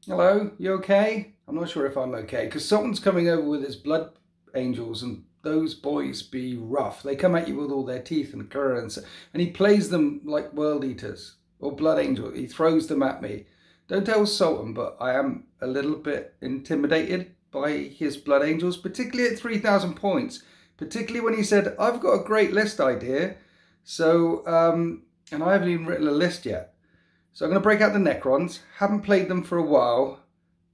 Hello, you okay? I'm not sure if I'm okay because Sultan's coming over with his blood angels, and those boys be rough. They come at you with all their teeth and currents, and he plays them like world eaters or blood angels. He throws them at me. Don't tell Sultan, but I am a little bit intimidated by his blood angels, particularly at 3,000 points. Particularly when he said, "I've got a great list idea," so and I haven't even written a list yet. So I'm going to break out the Necrons. Haven't played them for a while.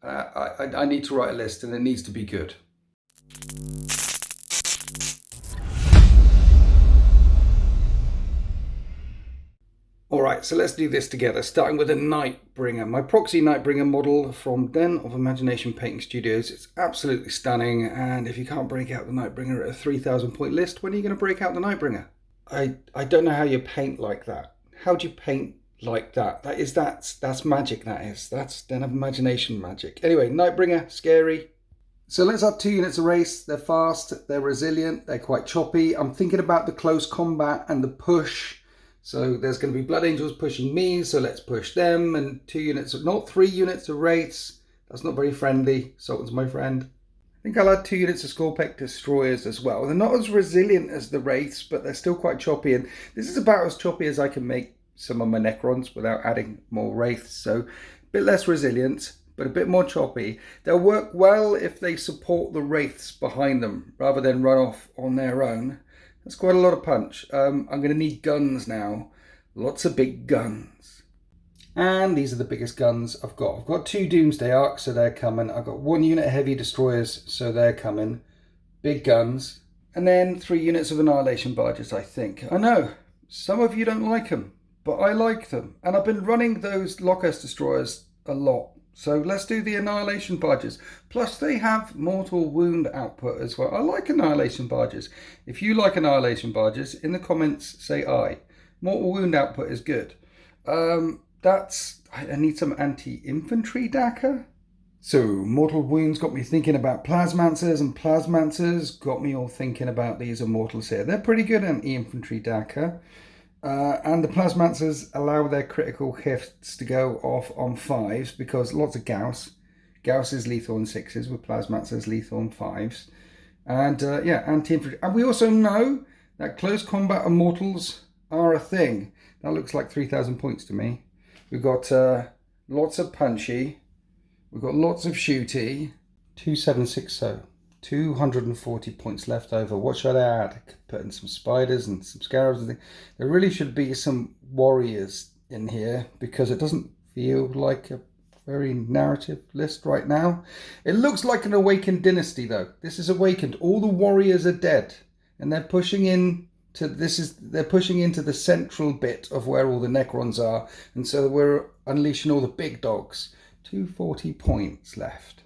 I need to write a list, and it needs to be good. All right, so let's do this together, starting with a Nightbringer. My proxy Nightbringer model from Den of Imagination Painting Studios. It's absolutely stunning, and if you can't break out the Nightbringer at a 3,000 point list, when are you going to break out the Nightbringer? I don't know how you paint like that. How do you paint like that? That's magic, that is. That's Den of Imagination magic. Anyway, Nightbringer, scary. So let's up 2 units of race. They're fast, they're resilient, they're quite choppy. I'm thinking about the close combat and the push. So there's going to be Blood Angels pushing me, so let's push them. And 2 units, not 3 units of wraiths. That's not very friendly. Sultan's my friend. I think I'll add 2 units of Skullpeck Destroyers as well. They're not as resilient as the wraiths, but they're still quite choppy. And this is about as choppy as I can make some of my Necrons without adding more wraiths. So a bit less resilient, but a bit more choppy. They'll work well if they support the wraiths behind them rather than run off on their own. That's quite a lot of punch. I'm going to need guns now. Lots of big guns. And these are the biggest guns I've got. I've got 2 Doomsday Arcs, so they're coming. I've got 1 unit of Heavy Destroyers, so they're coming. Big guns. And then 3 units of Annihilation Barges, I think. I know, some of you don't like them, but I like them. And I've been running those Lockhurst Destroyers a lot. So let's do the Annihilation Barges. Plus they have mortal wound output as well. I like Annihilation Barges. If you like Annihilation Barges, in the comments say aye. Mortal wound output is good. I need some anti-infantry Daka. So Mortal Wounds got me thinking about Plasmancers, and Plasmancers got me all thinking about these Immortals here. They're pretty good anti-infantry Daka. And the Plasmancers allow their critical hits to go off on 5s because lots of Gauss. Gauss is lethal on 6s with Plasmancers lethal on 5s. And yeah, anti-infantry. And we also know that close combat Immortals are a thing. That looks like 3,000 points to me. We've got lots of punchy. We've got lots of shooty. 2760. 240 points left over. What should I add? I could put in some spiders and some scarabs and things. There really should be some warriors in here because it doesn't feel like a very narrative list right now. It looks like an awakened dynasty though. This is awakened. All the warriors are dead and they're pushing in to they're pushing into the central bit of where all the Necrons are, and so we're unleashing all the big dogs. 240 points left.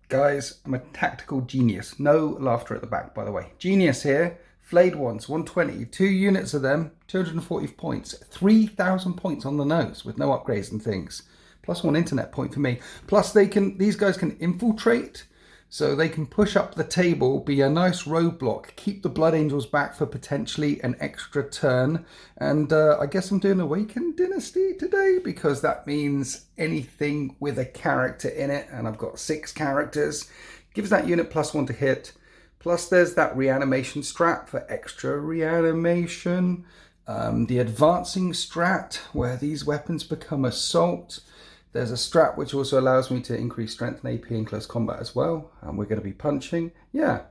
Guys, I'm a tactical genius. No laughter at the back, by the way. Genius here. Flayed ones, 120. 2 units of them, 240 points. 3,000 points on the nose with no upgrades and things. Plus 1 internet point for me. Plus these guys can infiltrate, so they can push up the table, be a nice roadblock, keep the Blood Angels back for potentially an extra turn. And I guess I'm doing Awakened Dynasty today because that means anything with a character in it. And I've got 6 characters. Gives that unit +1 to hit. Plus there's that reanimation strat for extra reanimation. The advancing strat where these weapons become assault. There's a strat which also allows me to increase strength and AP in close combat as well. And we're going to be punching. Yeah,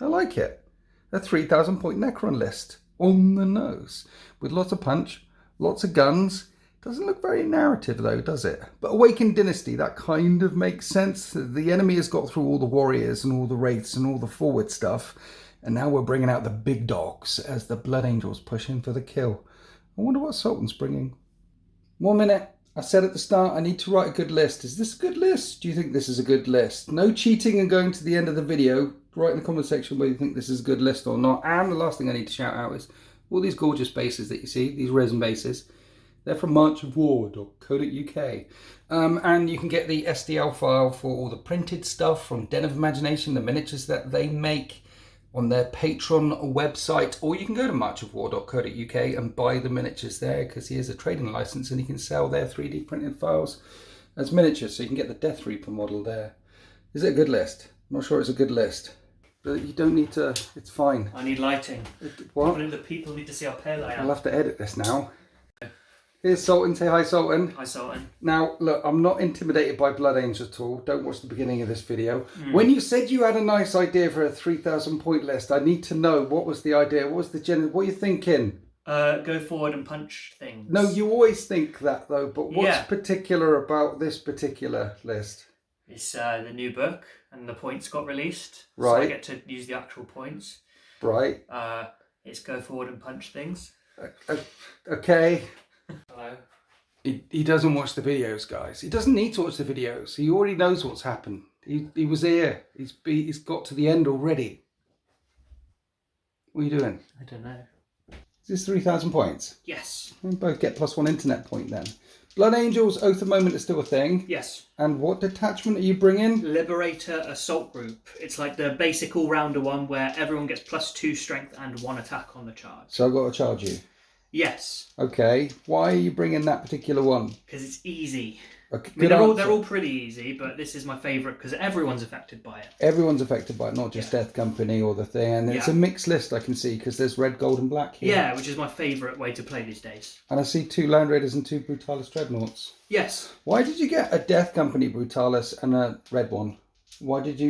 I like it. A 3,000 point Necron list on the nose. With lots of punch, lots of guns. Doesn't look very narrative though, does it? But Awakened Dynasty, that kind of makes sense. The enemy has got through all the warriors and all the wraiths and all the forward stuff. And now we're bringing out the big dogs as the Blood Angels push in for the kill. I wonder what Sultan's bringing. 1 minute. I said at the start, I need to write a good list. Is this a good list? Do you think this is a good list? No cheating and going to the end of the video. Write in the comment section whether you think this is a good list or not. And the last thing I need to shout out is all these gorgeous bases that you see, these resin bases. They're from marchofwar.co.uk. And you can get the STL file for all the printed stuff from Den of Imagination, the miniatures that they make on their Patreon website, or you can go to marchofwar.co.uk and buy the miniatures there because he has a trading license and he can sell their 3D printed files as miniatures, so you can get the Death Reaper model there. Is it a good list? I'm not sure it's a good list. But you don't need to, it's fine. I need lighting. What? The people need to see how pale I am. I'll have to edit this now. Here's Sultan. Say hi, Sultan. Hi, Sultan. Now, look, I'm not intimidated by Blood Angels at all. Don't watch the beginning of this video. When you said you had a nice idea for a 3,000 point list, I need to know what was the idea. What was the general? What are you thinking? Go forward and punch things. No, you always think that though. But what's particular about this particular list? It's the new book, and the points got released. Right. So I get to use the actual points. Right. It's go forward and punch things. Okay. Hello. He doesn't watch the videos, guys. He doesn't need to watch the videos. He already knows what's happened. He was here. He's got to the end already. What are you doing? I don't know. Is this 3,000 points? Yes. We both get +1 internet point then. Blood Angels, Oath of Moment is still a thing. Yes. And what detachment are you bringing? Liberator Assault Group. It's like the basic all-rounder one where everyone gets +2 strength and 1 attack on the charge. So I've got to charge you? Yes. Okay. Why are you bringing that particular one? Because it's easy. Okay, I mean, they're all pretty easy, but this is my favourite because everyone's affected by it. Everyone's affected by it, not just Death Company or the thing. And it's a mixed list, I can see, because there's red, gold and black here. Yeah, which is my favourite way to play these days. And I see 2 Land Raiders and 2 Brutalis Dreadnoughts. Yes. Why did you get a Death Company Brutalis and a red one? Why didn't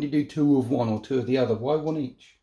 you do 2 of one or 2 of the other? Why 1 each?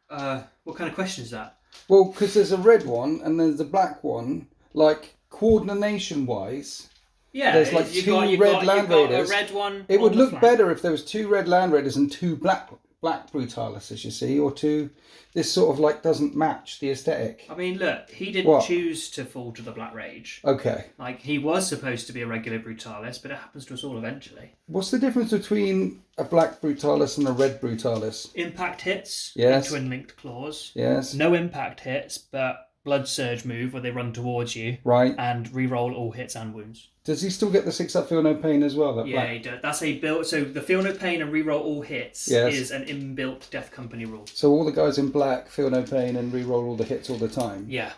What kind of question is that? Well, because there's a red one and there's a black one. Like, coordination-wise... Yeah, there's like 2 red Land Raiders. A red one. It would look better if there was 2 red Land Raiders and 2 black Brutalis, as you see, or 2. This sort of like doesn't match the aesthetic. I mean, look, he didn't choose to fall to the Black Rage. Okay. Like, he was supposed to be a regular Brutalis, but it happens to us all eventually. What's the difference between a black Brutalis and a red Brutalis? Impact hits. Yes. Twin linked claws. Yes. No impact hits, but blood surge move where they run towards you. Right. And re-roll all hits and wounds. Does he still get the 6-up feel no pain as well? Yeah, he does. That's a built. So the feel no pain and re-roll all hits is an inbuilt Death Company rule. So all the guys in black feel no pain and re-roll all the hits all the time? Yeah.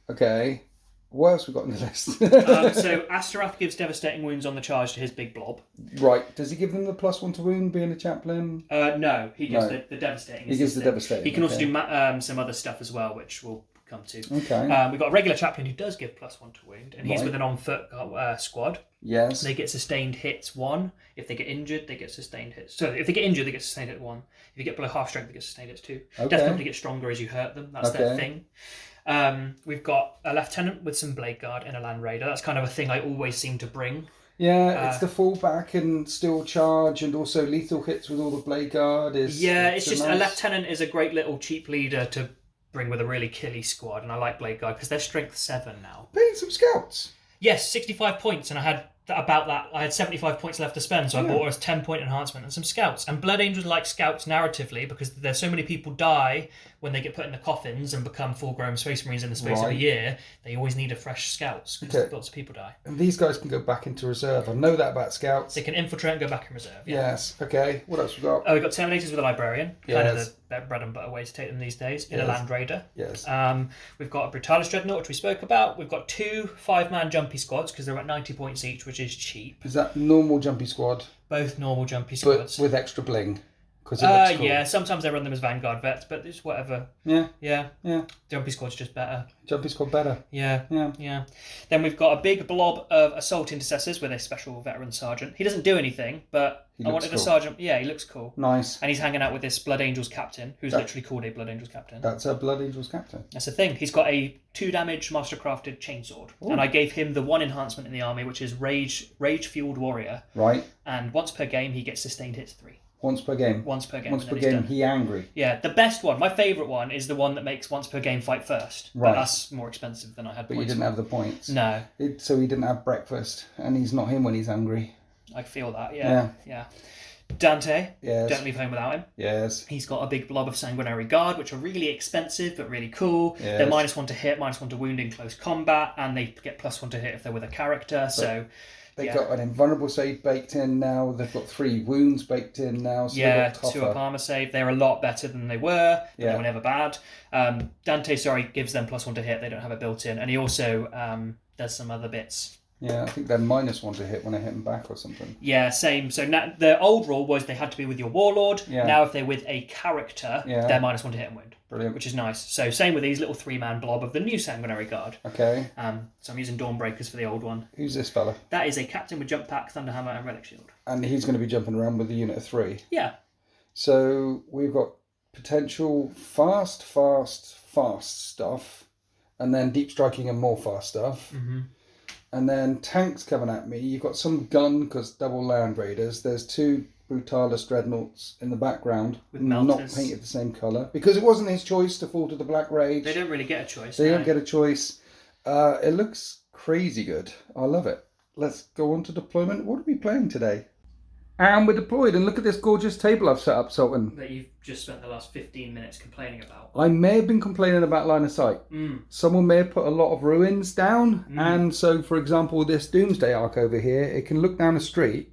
Okay. What else we got on the list? So Astaroth gives devastating wounds on the charge to his big blob. Right. Does he give them the +1 to wound being a chaplain? No, he gives the devastating. He gives the devastating. He can also do some other stuff as well, which we'll come to. Okay. We've got a regular chaplain who does give +1 to wound, and he's with an on-foot squad. Yes. They get sustained hits 1. If they get injured, they get sustained hits. So if they get injured, they get sustained hit 1. If you get below half strength, they get sustained hits 2. Okay. Death Company gets stronger as you hurt them. That's their thing. We've got a lieutenant with some blade guard in a Land Raider. That's kind of a thing I always seem to bring. Yeah, it's the fallback and still charge and also lethal hits with all the blade guard. It's just a lieutenant is a great little cheap leader to bring with a really killy squad, and I like blade guard because they're strength 7 now. Paying some scouts. Yes, 65 points, and I had 75 points left to spend, so I bought us 10-point enhancement and some scouts. And Blood Angels like scouts narratively because there's so many people die when they get put in the coffins and become full-grown Space Marines in the space of a year. They always need a fresh scouts because lots of people die. And these guys can go back into reserve. I know that about scouts. They can infiltrate and go back in reserve. Yeah. Yes. Okay. What else we got? We've got Terminators with a Librarian. Kind of the bread and butter way to take them these days in a Land Raider. Yes. We've got a Brutalis Dreadnought, which we spoke about. We've got 2 5-man jumpy squads because they're at 90 points each, which is cheap. Is that normal jumpy squad? Both normal jumpy squads. But with extra bling? Because it looks cool. Yeah, sometimes they run them as Vanguard vets, but it's whatever. Yeah. Jumpy squad's just better. Jumpy squad better. Yeah. Then we've got a big blob of Assault Intercessors with a special veteran sergeant. He doesn't do anything, but I wanted a sergeant. Yeah, he looks cool. Nice. And he's hanging out with this Blood Angels captain, who's literally called a Blood Angels captain. That's a Blood Angels captain. That's the thing. He's got a 2-damage mastercrafted chainsword. And I gave him the 1 enhancement in the army, which is Rage-Fueled Warrior. Right. And once per game, he gets sustained hits 3. Once per game. Once per game. Once per game, he angry. Yeah, the best one, my favourite one, is the one that makes once per game fight first. Right. But that's more expensive than I had. But you didn't have the points. No. So he didn't have breakfast, and he's not him when he's hungry. I feel that. Yeah. Dante. Yes. Don't leave home without him. Yes. He's got a big blob of Sanguinary Guard, which are really expensive but really cool. Yes. They're -1 to hit, -1 to wound in close combat, and they get +1 to hit if they're with a character. So. They've got an invulnerable save baked in now. They've got 3 wounds baked in now. So 2 up armor save. They're a lot better than they were. But they were never bad. Dante, gives them +1 to hit. They don't have it built in. And he also does some other bits. Yeah, I think they're -1 to hit when I hit them back or something. Yeah, same. So now, the old rule was they had to be with your warlord. Yeah. Now if they're with a character, they're -1 to hit and wound. Brilliant. Which is nice. So same with these little 3-man blob of the new Sanguinary Guard. Okay. So I'm using Dawnbreakers for the old one. Who's this fella? That is a captain with jump pack, Thunderhammer, and Relic Shield. And he's going to be jumping around with a unit of 3. Yeah. So we've got potential fast stuff, and then deep striking and more fast stuff. Mm-hmm. And then tanks coming at me. You've got some gun because double Land Raiders. There's 2 Brutalis Dreadnoughts in the background, with not melters. painted the same colour because it wasn't his choice to fall to the Black Rage. They don't really get a choice. They don't get a choice. It looks crazy good. I love it. Let's go on to deployment. What are we playing today? And we're deployed, and look at this gorgeous table I've set up, Sultan. That you've just spent the last 15 minutes complaining about. I may have been complaining about line of sight. Someone may have put a lot of ruins down, and so, for example, this Doomsday Arc over here, it can look down a street,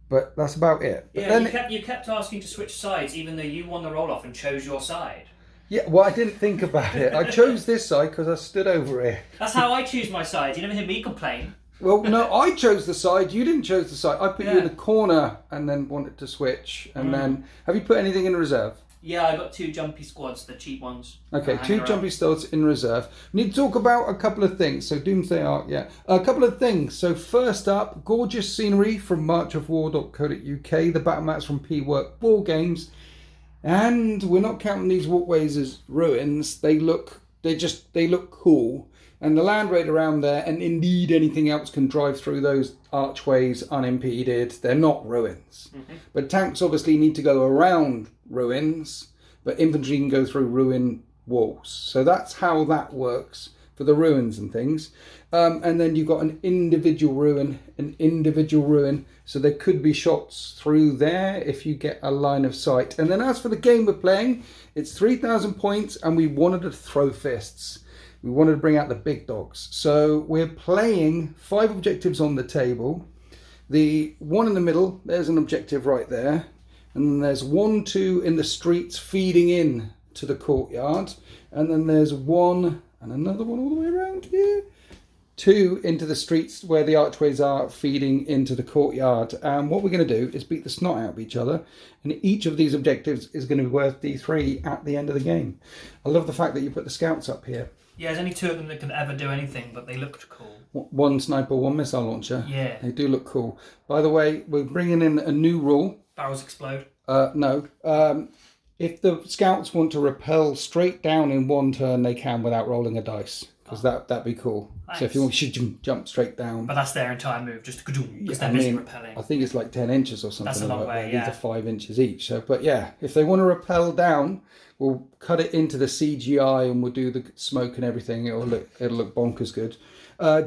but that's about it. But Yeah, then you kept asking to switch sides, even though you won the roll-off and chose your side. Yeah, well, I didn't think about it. I chose this side because I stood over here. That's how I choose my side. You never hear me complain. Well, no, I chose the side. You didn't choose the side. I put you in the corner and then wanted to switch. And then, have you put anything in reserve? Yeah, I got 2 jumpy squads, the cheap ones. Okay, 2 jumpy squads in reserve. We need to talk about a couple of things. So Doomsday Arc, yeah. A couple of things. So first up, gorgeous scenery from marchofwar.co.uk. The battle mats from P-Work War Games. And we're not counting these walkways as ruins. They look cool. And the Land Raider around there, and indeed anything else, can drive through those archways unimpeded. They're not ruins. But tanks obviously need to go around ruins, but infantry can go through ruin walls. So that's how that works for the ruins and things. And then you've got an individual ruin. So there could be shots through there if you get a line of sight. And then as for the game we're playing, it's 3,000 points, and we wanted to throw fists. We wanted to bring out the big dogs. So we're playing 5 objectives on the table. The one in the middle, there's an objective right there. And then there's 1, 2 in the streets feeding in to the courtyard. And then there's 1 and another one all the way around here. 2 into the streets where the archways are feeding into the courtyard. And what we're going to do is beat the snot out of each other. And each of these objectives is going to be worth D3 at the end of the game. I love the fact that you put the scouts up here. Yeah, there's only 2 of them that can ever do anything, but they looked cool. 1 sniper, 1 missile launcher. Yeah. They do look cool. By the way, we're bringing in a new rule. Barrels explode. No. If the scouts want to rappel straight down in 1 turn, they can without rolling a dice. Because that'd be cool. Nice. So if you want, you should jump straight down. But that's their entire move, just because they're busy rappelling. I think it's like 10 inches or something. That's a long way, yeah. These are 5 inches each. So, but yeah, if they want to rappel down, we'll cut it into the CGI and we'll do the smoke and everything. It'll look bonkers good.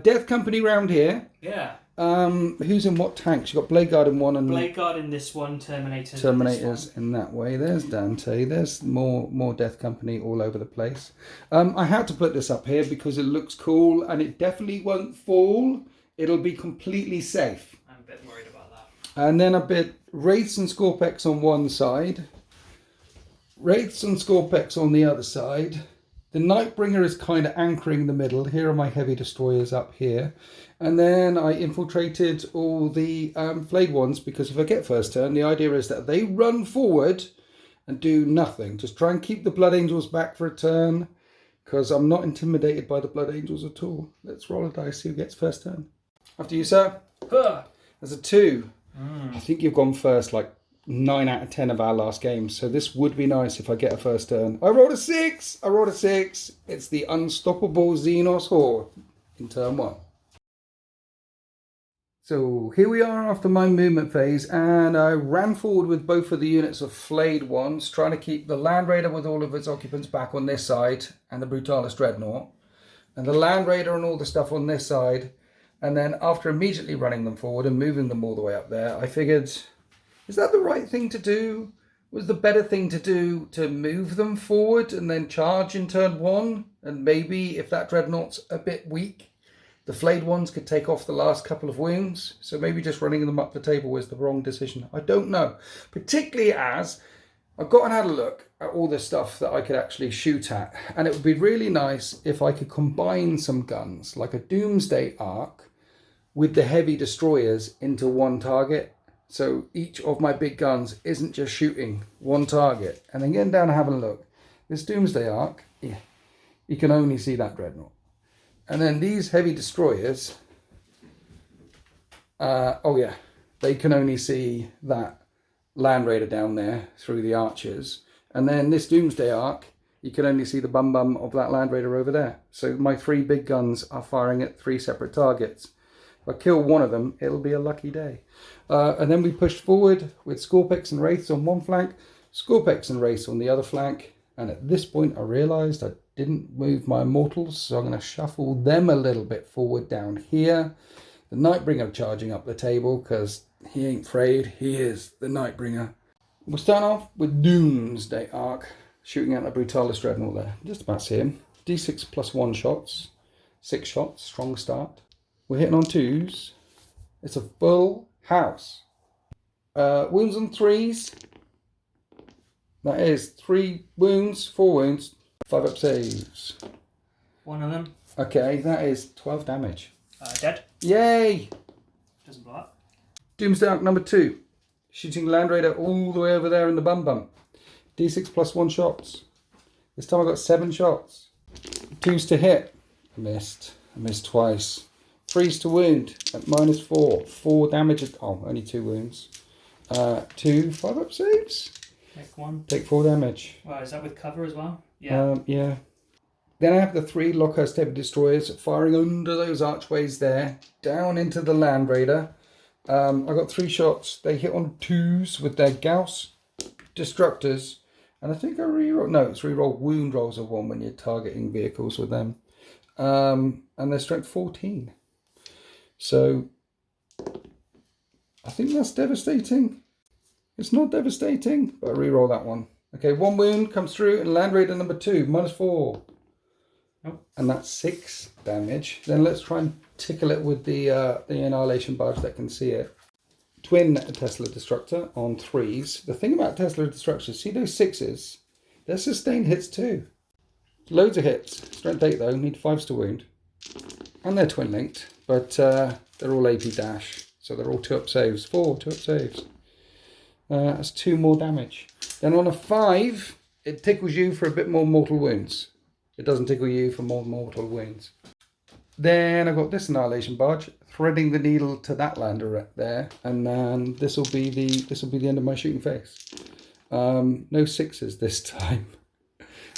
Death Company round here. Yeah. Who's in what tanks? You've got Blade Guard in one and Blade Guard in this one, Terminators in that way. There's Dante. There's more Death Company all over the place. I had to put this up here because it looks cool and it definitely won't fall. It'll be completely safe. I'm a bit worried about that. And then a bit Wraiths and Scorpex on one side. Wraiths and Scorpex on the other side. The Nightbringer is kind of anchoring the middle. Here are my heavy destroyers up here. And then I infiltrated all the flayed ones because if I get first turn, the idea is that they run forward and do nothing. Just try and keep the Blood Angels back for a turn because I'm not intimidated by the Blood Angels at all. Let's roll a dice, see who gets first turn. After you, sir. There's a 2. I think you've gone first like 9 out of 10 of our last games, so this would be nice if I get a first turn. I rolled a 6! It's the unstoppable Xenos Horde in turn 1. So here we are after my movement phase, and I ran forward with both of the units of flayed ones, trying to keep the Land Raider with all of its occupants back on this side, and the Brutalis Dreadnought, and the Land Raider and all the stuff on this side. And then after immediately running them forward and moving them all the way up there, I figured, is that the right thing to do? Was the better thing to do to move them forward and then charge in turn 1? And maybe if that Dreadnought's a bit weak, the flayed ones could take off the last couple of wounds. So maybe just running them up the table was the wrong decision. I don't know. Particularly as I've got and had a look at all the stuff that I could actually shoot at. And it would be really nice if I could combine some guns, like a Doomsday Arc with the heavy destroyers into one target. So each of my big guns isn't just shooting one target. And then getting down and having a look. This Doomsday Ark, yeah, you can only see that dreadnought. And then these heavy destroyers, they can only see that Land Raider down there through the archers. And then this Doomsday Ark, you can only see the bum of that Land Raider over there. So my 3 big guns are firing at 3 separate targets. If I kill one of them, it'll be a lucky day. And then we pushed forward with Scorpex and Wraiths on one flank, Scorpex and Wraiths on the other flank. And at this point I realised I didn't move my Immortals, so I'm going to shuffle them a little bit forward down here. The Nightbringer charging up the table, because he ain't afraid, he is the Nightbringer. We'll start off with Doomsday Ark, shooting at the Brutalis Dreadnought there. Just about see him. D6 plus 1 shots. 6 shots, strong start. We're hitting on 2s. It's a full house. Wounds on 3s. That is 3 wounds, 4 wounds, 5 up saves. One of them. Okay, that is 12 damage. Dead. Yay! Doesn't blow up. Doomsday Ark number 2. Shooting Land Raider all the way over there in the bum. D6 plus 1 shots. This time I got 7 shots. 2s to hit. I missed twice. 3s to wound at -4. 4 damage. Only 2 wounds. 2 5 up saves. Take 1. Take 4 damage. Wow, is that with cover as well? Yeah. Yeah. Then I have the 3 Lockhurst Heavy Destroyers firing under those archways there, down into the Land Raider. I got 3 shots. They hit on 2s with their Gauss Destructors. And I think I reroll. No, it's reroll wound rolls of 1 when you're targeting vehicles with them. And they're strength 14. So I think that's devastating. It's not devastating, but I reroll that one. Okay, 1 wound comes through and Land Raider number 2, -4. Nope. And that's 6 damage. Then let's try and tickle it with the Annihilation Barge that can see it. Twin Tesla Destructor on 3s. The thing about Tesla Destructors, see those 6s? They're sustained hits too. Loads of hits. Strength 8 though, need 5s to wound. And they're twin linked, but they're all AP dash. So they're all 2 up saves. 4 2 up saves. That's 2 more damage. Then on a 5, it tickles you for a bit more mortal wounds. It doesn't tickle you for more mortal wounds. Then I've got this Annihilation Barge, threading the needle to that lander there, and then this will be the end of my shooting phase. No 6s this time.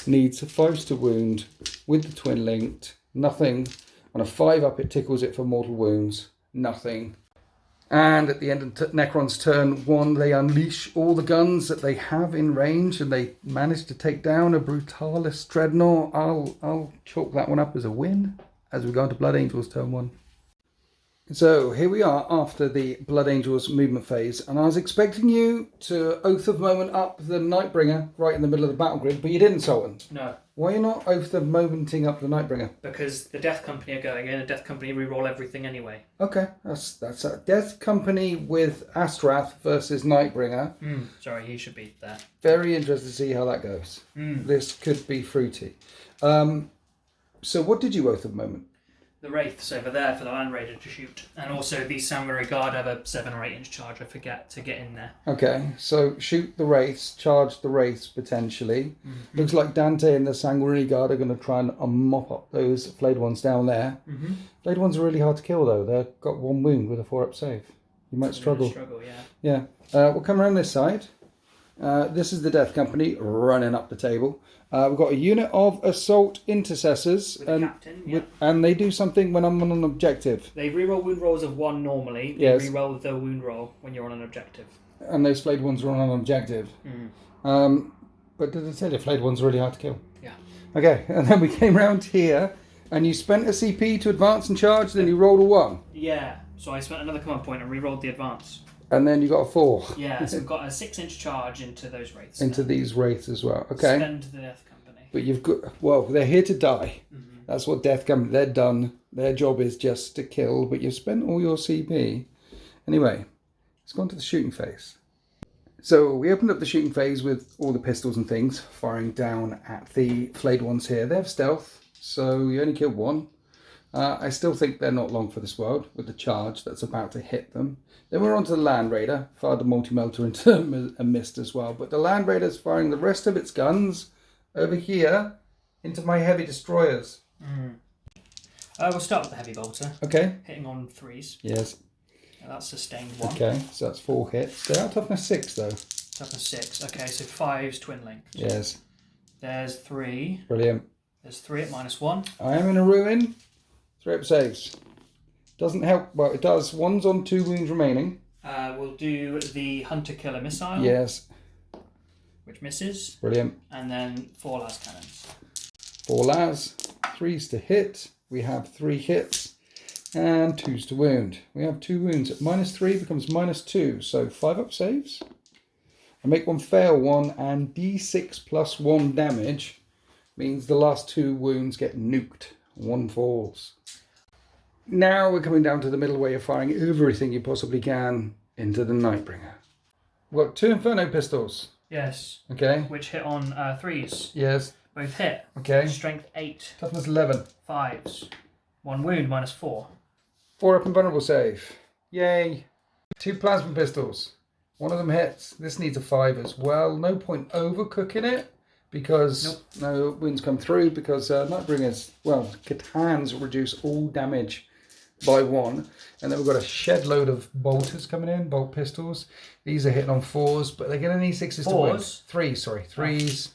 Needs 5s to wound with the twin linked. Nothing. On a 5 up, it tickles it for mortal wounds. Nothing. And at the end of Necron's turn 1, they unleash all the guns that they have in range, and they manage to take down a Brutalis Dreadnought. I'll chalk that one up as a win as we go into Blood Angels turn 1. So here we are after the Blood Angels movement phase, and I was expecting you to Oath of Moment up the Nightbringer right in the middle of the battle grid, but you didn't, Sultan. No. Why are you not Oath of Momenting up the Nightbringer? Because the Death Company are going in, and Death Company re-roll everything anyway. Okay, that's a Death Company with Astrath versus Nightbringer. Sorry, he should be there. Very interested to see how that goes. This could be fruity. So what did you Oath of Moment? The Wraiths over there for the Land Raider to shoot. And also the Samurai Guard have a 7 or 8 inch charge, I forget, to get in there. Okay, so shoot the Wraiths, charge the Wraiths potentially. Looks like Dante and the Samurai Guard are going to try and mop up those flayed ones down there. Flayed ones are really hard to kill though. They've got 1 wound with a 4 up save. You might struggle. Yeah. We'll come around this side. This is the Death Company running up the table. We've got a unit of Assault Intercessors, with captain, and they do something when I'm on an objective. They reroll wound rolls of 1 normally. They reroll the wound roll when you're on an objective. And those flayed ones are on an objective. But did I tell you, flayed ones are really hard to kill? Yeah. Okay, and then we came round here, and you spent a CP to advance and charge, then you rolled a 1. Yeah, so I spent another command point and rerolled the advance. And then you got a 4. Yeah, so we've got a 6 inch charge into those Wraiths. Into these Wraiths as well. Okay. Spend the Death Company. But you've got, well, they're here to die. That's what Death Company, they're done. Their job is just to kill, but you've spent all your CP. Anyway, let's go on to the shooting phase. So we opened up the shooting phase with all the pistols and things, firing down at the flayed ones here. They have stealth, so you only kill 1. I still think they're not long for this world with the charge that's about to hit them. Then we're on to the Land Raider. Fired the multi-melter into a mist as well. But the Land Raider's firing the rest of its guns over here into my heavy destroyers. We'll start with the heavy bolter. Okay. Hitting on 3s. Yes. That's sustained 1. Okay, so that's 4 hits. They are toughness 6 though. Toughness 6. Okay, so 5's twin link. Yes. There's 3. Brilliant. There's 3 at -1. I am in a ruin. 3 up saves. Doesn't help. Well, it does. 1's on 2 wounds remaining. We'll do the Hunter Killer missile. Yes. Which misses. Brilliant. And then 4 las cannons. 4 las. 3's to hit. We have 3 hits. And 2's to wound. We have 2 wounds. At -3 becomes -2. So 5 up saves. I make 1 fail 1 and D6 plus 1 damage means the last 2 wounds get nuked. 1 falls. Now we're coming down to the middle where you're firing everything you possibly can into the Nightbringer. We've got 2 Inferno pistols. Yes. Okay. Which hit on 3s. Yes. Both hit. Okay. Strength 8. Toughness 11. 5s. 1 wound -4. 4 up and vulnerable save. Yay. 2 plasma pistols. 1 of them hits. This needs a 5 as well. No point overcooking it because no wounds come through because Nightbringers, well, Catans reduce all damage by 1. And then we've got a shed load of bolters coming in, bolt pistols. These are hitting on 4s, but they're going to need 6s to win. 3s.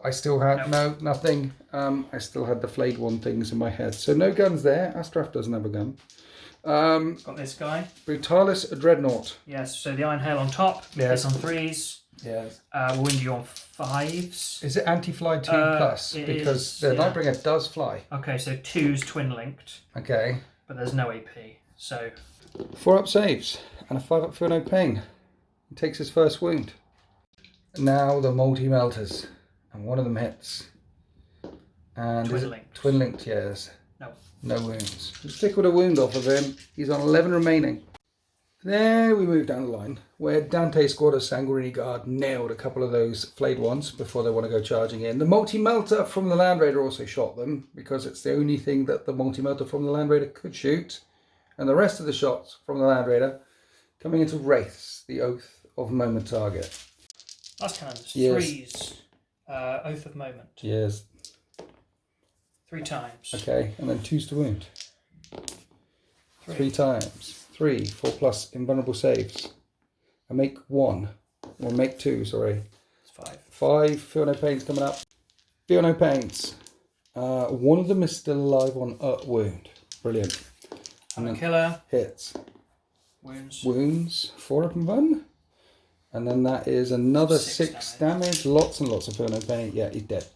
I still had, nothing. I still had the flayed 1 things in my head. So no guns there. Astrath doesn't have a gun. Got this guy. Brutalis Dreadnought. Yes, so the Iron Hail on top. Yes. It's on 3s. Yes. Wound you on 5s. Is it anti-fly 2 plus? Because the Nightbringer does fly. Okay, so 2's twin linked. Okay. But there's no AP. So 4 up saves and a 5 up feel no pain. He takes his first wound. Now the multi-melters. And 1 of them hits. And twin linked, yes. No wounds. Let's stick with a wound off of him. He's on 11 remaining. There we move down the line where Dante's squad of Sanguinary Guard nailed a couple of those flayed ones before they want to go charging in. The multi-melter from the Land Raider also shot them because it's the only thing that the multi-melter from the Land Raider could shoot. And the rest of the shots from the Land Raider coming into Wraiths, the Oath of Moment target. Last cannons. Yes. 3s. Oath of Moment. Yes. 3 times. Okay, and then 2's to wound. 3 times. 3, 4 plus invulnerable saves. I make 1. Or make 2, sorry. It's 5. 5, feel no pains coming up. Feel no pains. 1 of them is still alive on wound. Brilliant. And then killer. Hits. Wounds. Wounds. 4 up and 1. And then that is another 6 damage. Lots and lots of feel no pain. Yeah, he's dead.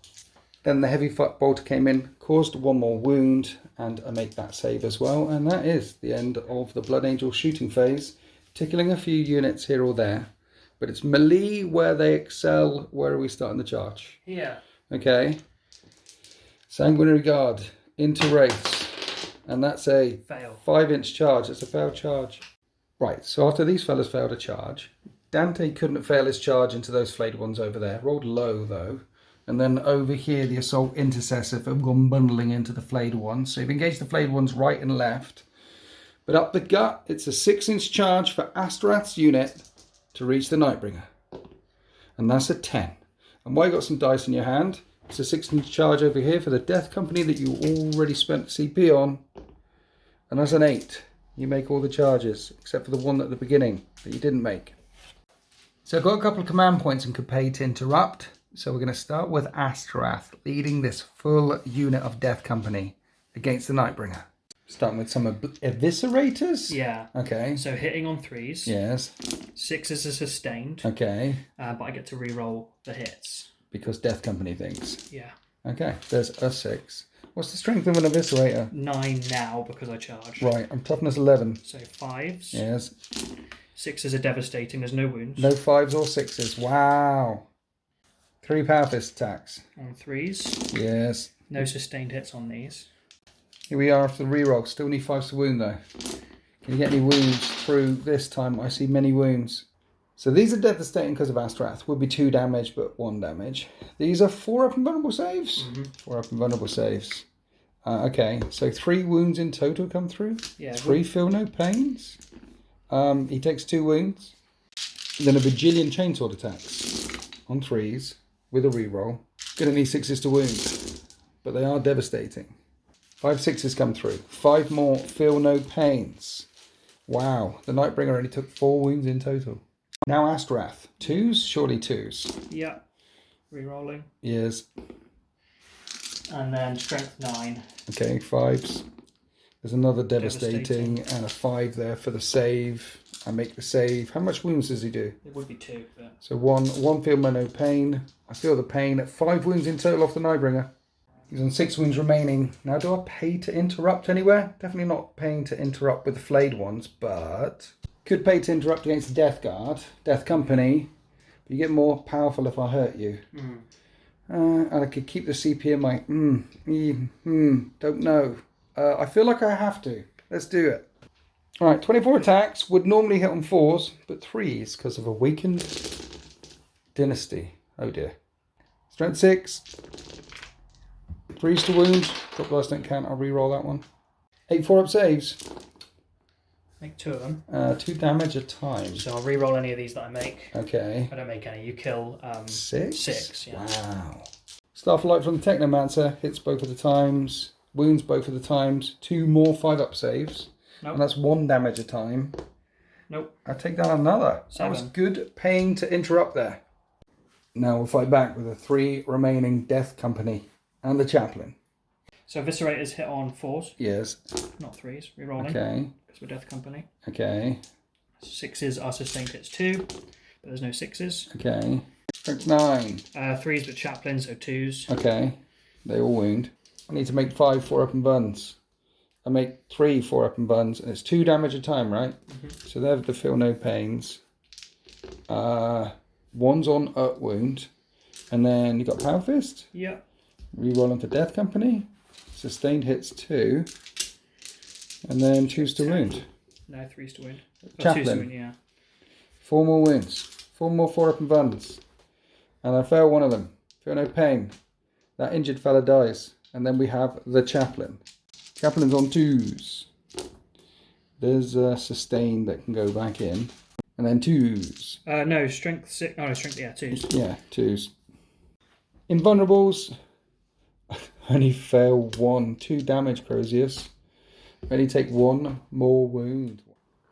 Then the heavy bolter came in, caused 1 more wound, and I make that save as well. And that is the end of the Blood Angel shooting phase. Tickling a few units here or there. But it's melee where they excel. Where are we starting the charge? Here. Okay. Sanguinary Guard into Wraiths. And that's a fail. 5-inch charge. It's a failed charge. Right, so after these fellas failed a charge, Dante couldn't fail his charge into those flayed ones over there. Rolled low though. And then over here, the Assault Intercessor have gone bundling into the flayed ones. So you've engaged the flayed ones right and left. But up the gut, it's a 6-inch charge for Astrath's unit to reach the Nightbringer. And that's a 10. And while you got some dice in your hand, it's a 6-inch charge over here for the Death Company that you already spent CP on. And that's an 8. You make all the charges, except for the one at the beginning that you didn't make. So I've got a couple of command points and can pay to interrupt. So we're going to start with Astrath leading this full unit of Death Company against the Nightbringer. Starting with some eviscerators? Yeah. Okay. So hitting on 3s. Yes. 6s are sustained. Okay. But I get to re-roll the hits. Because Death Company things. Yeah. Okay. There's a 6. What's the strength of an eviscerator? 9 now because I charged. Right. I'm toughness 11. So 5s. Yes. 6s are devastating. There's no wounds. No 5s or 6s. Wow. 3 power fist attacks. On 3s. Yes. No sustained hits on these. Here we are after the reroll. Still need 5s to wound though. Can you get any wounds through this time? I see many wounds. So these are devastating because of Astrath. Would be 2 damage, but 1 damage. These are 4 up and vulnerable saves. 4 up and vulnerable saves. Okay, so 3 wounds in total come through. Yeah. 3 feel no pains. He takes 2 wounds. Then a bajillion chainsword attacks on 3s with a reroll. Gonna need 6s to wound, but they are devastating. 5 6s come through. 5 more feel no pains. Wow, the Nightbringer only took 4 wounds in total. Now Astrath. 2s? Surely 2s. Yeah. Rerolling. Yes. And then strength 9. Okay, 5s. There's another devastating and a 5 there for the save. I make the save. How much wounds does he do? It would be 2. But... So one feel no pain. I feel the pain. 5 wounds in total off the Nightbringer. He's on 6 wounds remaining. Now, do I pay to interrupt anywhere? Definitely not paying to interrupt with the flayed ones, but could pay to interrupt against the Death Guard, Death Company. But you get more powerful if I hurt you. And I could keep the CP in my don't know. I feel like I have to. Let's do it. All right, 24 attacks. Would normally hit on 4s, but 3s because of Awakened Dynasty. Oh dear. Strength 6. 3s to wound. Drop dice don't count. I'll re-roll that one. 8 4-up saves. Make 2 of them. 2 damage a time. So I'll re-roll any of these that I make. Okay. I don't make any. You kill 6? 6, yeah. Wow. Starflight from the Technomancer. Hits both of the times. Wounds both of the times. 2 more 5-up saves. Nope. And that's 1 damage a time. Nope. I take down another. 7. That was good paying to interrupt there. Now we'll fight back with the 3 remaining Death Company and the Chaplain. So Eviscerators hit on 4s. Yes. Not 3s. Rerolling. Okay. Because we're Death Company. Okay. 6s are sustained hits 2, but there's no 6s. Okay. Strength 9. 3s with Chaplain, so 2s. Okay. They all wound. I need to make 5 4-up and buns. I make 3 4-up and buns, and it's 2 damage a time, right? So they're the feel no pains. 1's on up wound, and then you got Power Fist. Yeah. Rerolling for Death Company. Sustained hits 2, and then 2s to wound. No, 3s to wound. Chaplain. 2s to wound, yeah. 4 more wounds. 4 more 4-up and buns, and I fail one of them. Feel no pain. That injured fella dies, and then we have the Chaplain. Chaplain's on 2s. There's a sustain that can go back in. And then 2s. No, strength 6. Oh, no, strength, yeah, 2s. Yeah, 2s. Invulnerables. Only fail 1. 2 damage, Crozius. Only take 1 more wound.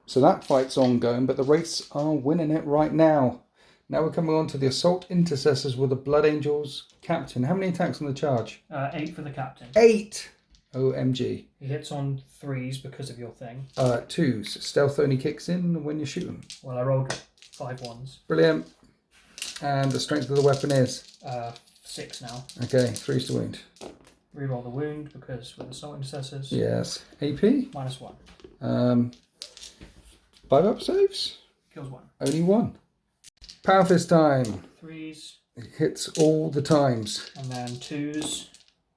So that fight's ongoing, but the Wraiths are winning it right now. Now we're coming on to the Assault Intercessors with the Blood Angels Captain. How many attacks on the charge? 8 for the Captain. 8! OMG. He hits on 3s because of your thing. 2s. Stealth only kicks in when you shoot them. Well, I rolled 5 1s. Brilliant. And the strength of the weapon is? 6 now. Okay, 3s to wound. Reroll the wound because with Assault Intercessors. Yes. AP? -1. 5-up saves? Kills 1. Only 1. Power Fist time. 3s. It hits all the times. And then 2s.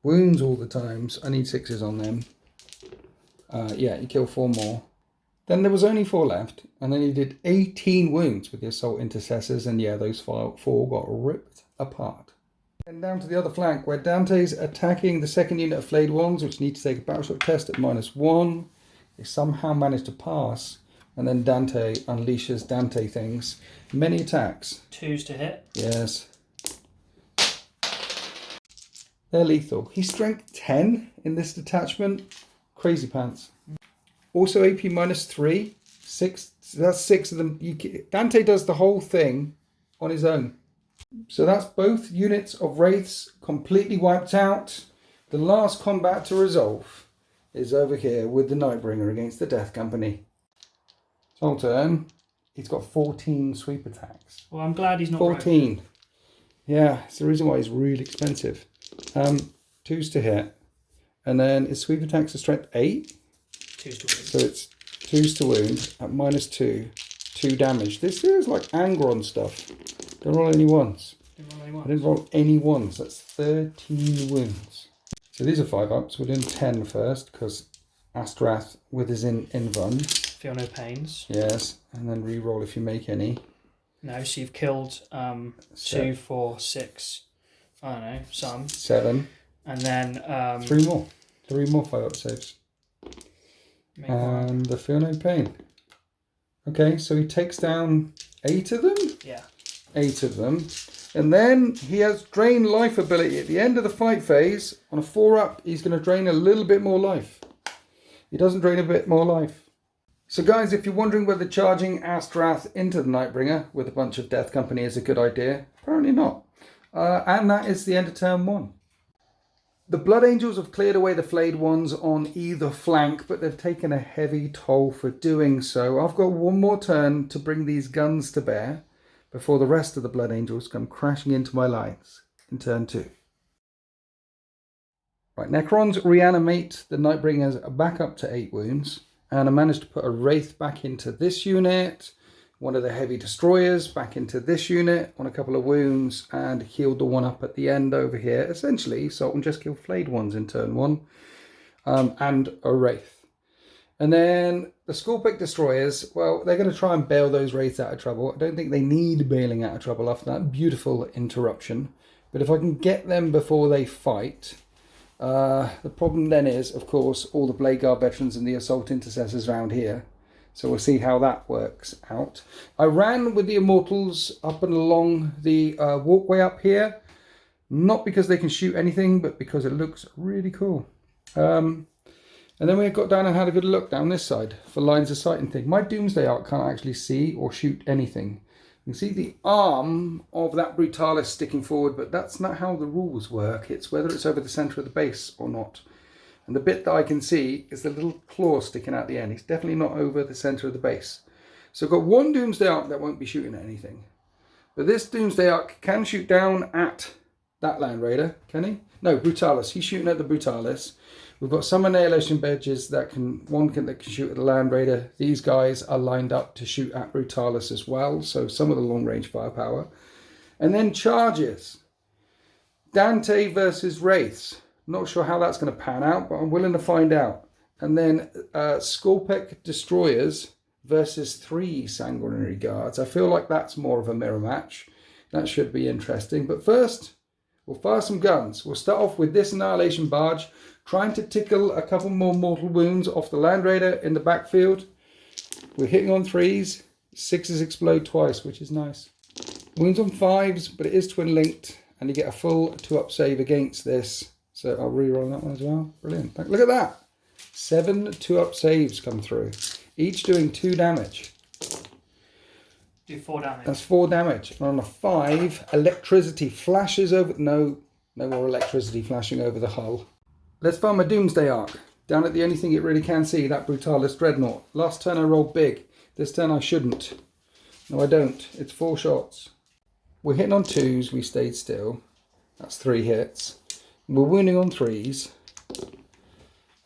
Wounds all the times. I need 6s on them. Yeah, you kill 4 more. Then there was only 4 left. And then he did 18 wounds with the Assault Intercessors. And yeah, those 4 got ripped apart. And down to the other flank where Dante's attacking the second unit of Flayed Ones, which need to take a battleship test at -1. They somehow managed to pass. And then Dante unleashes Dante things. Many attacks. 2s to hit. Yes. They're lethal. He's strength 10 in this detachment. Crazy pants. Also AP -3. 6. That's 6 of them. Dante does the whole thing on his own. So that's both units of Wraiths completely wiped out. The last combat to resolve is over here with the Nightbringer against the Death Company. Sultan, he's got 14 sweep attacks. Well, I'm glad he's not 14. broken. Yeah, it's the reason why he's really expensive. 2s to hit. And then his sweep attacks are strength 8. 2s to wound. So it's 2s to wound at -2. 2 damage. This is like Angron stuff. Don't roll any ones. I didn't roll any ones. That's 13 wounds. So these are 5-ups. We're doing 10 first because Astrath with his invuln. Feel no pains. Yes. And then re-roll if you make any. No, so you've killed 2, 4, 6. I don't know, some. 7. And then 3 more. 3 more 5-up saves. And the Feel No Pain. Okay, so he takes down 8 of them? Yeah. 8 of them. And then he has Drain Life ability. At the end of the fight phase, on a 4-up, he's going to drain a little bit more life. He doesn't drain a bit more life. So guys, if you're wondering whether charging Astrath into the Nightbringer with a bunch of Death Company is a good idea, apparently not. And that is the end of turn 1. The Blood Angels have cleared away the flayed ones on either flank, but they've taken a heavy toll for doing so. I've got one more turn to bring these guns to bear before the rest of the Blood Angels come crashing into my lines in turn 2. Right, Necrons reanimate the Nightbringers back up to 8 wounds, and I managed to put a Wraith back into this unit, one of the heavy destroyers back into this unit on a couple of wounds, and healed the one up at the end over here. Essentially, Sultan just killed flayed ones in turn 1, and a Wraith. And then the Skullpick destroyers, well, they're going to try and bail those Wraiths out of trouble. I don't think they need bailing out of trouble after that beautiful interruption. But if I can get them before they fight, the problem then is, of course, all the Blade Guard veterans and the Assault Intercessors around here. So we'll see how that works out. I ran with the Immortals up and along the walkway up here. Not because they can shoot anything, but because it looks really cool. And then we got down and had a good look down this side for lines of sight and thing. My Doomsday Arc can't actually see or shoot anything. You can see the arm of that Brutalis sticking forward, but that's not how the rules work. It's whether it's over the centre of the base or not. And the bit that I can see is the little claw sticking out the end. It's definitely not over the centre of the base. So I've got one Doomsday Arc that won't be shooting at anything. But this Doomsday Arc can shoot down at that Land Raider, can he? No, Brutalis. He's shooting at the Brutalis. We've got some Annihilation Badges that can shoot at the Land Raider. These guys are lined up to shoot at Brutalis as well, so some of the long range firepower. And then charges. Dante versus Wraiths. Not sure how that's going to pan out, but I'm willing to find out. And then Skullpick Destroyers versus 3 Sanguinary Guards. I feel like that's more of a mirror match. That should be interesting. But first, we'll fire some guns. We'll start off with this Annihilation Barge, trying to tickle a couple more mortal wounds off the Land Raider in the backfield. We're hitting on 3s. 6s explode twice, which is nice. Wounds on 5s, but it is twin linked, and you get a full 2-up save against this. So I'll re-roll that one as well. Brilliant. Look at that. 7 2-up saves come through, each doing 2 damage. Do 4 damage. That's 4 damage. And on a 5, electricity flashes over. No more electricity flashing over the hull. Let's fire my Doomsday Arc. Down at the only thing it really can see, that Brutalis Dreadnought. Last turn I rolled big. This turn I shouldn't. No, I don't. It's 4 shots. We're hitting on 2s. We stayed still. That's 3 hits. We're wounding on 3s.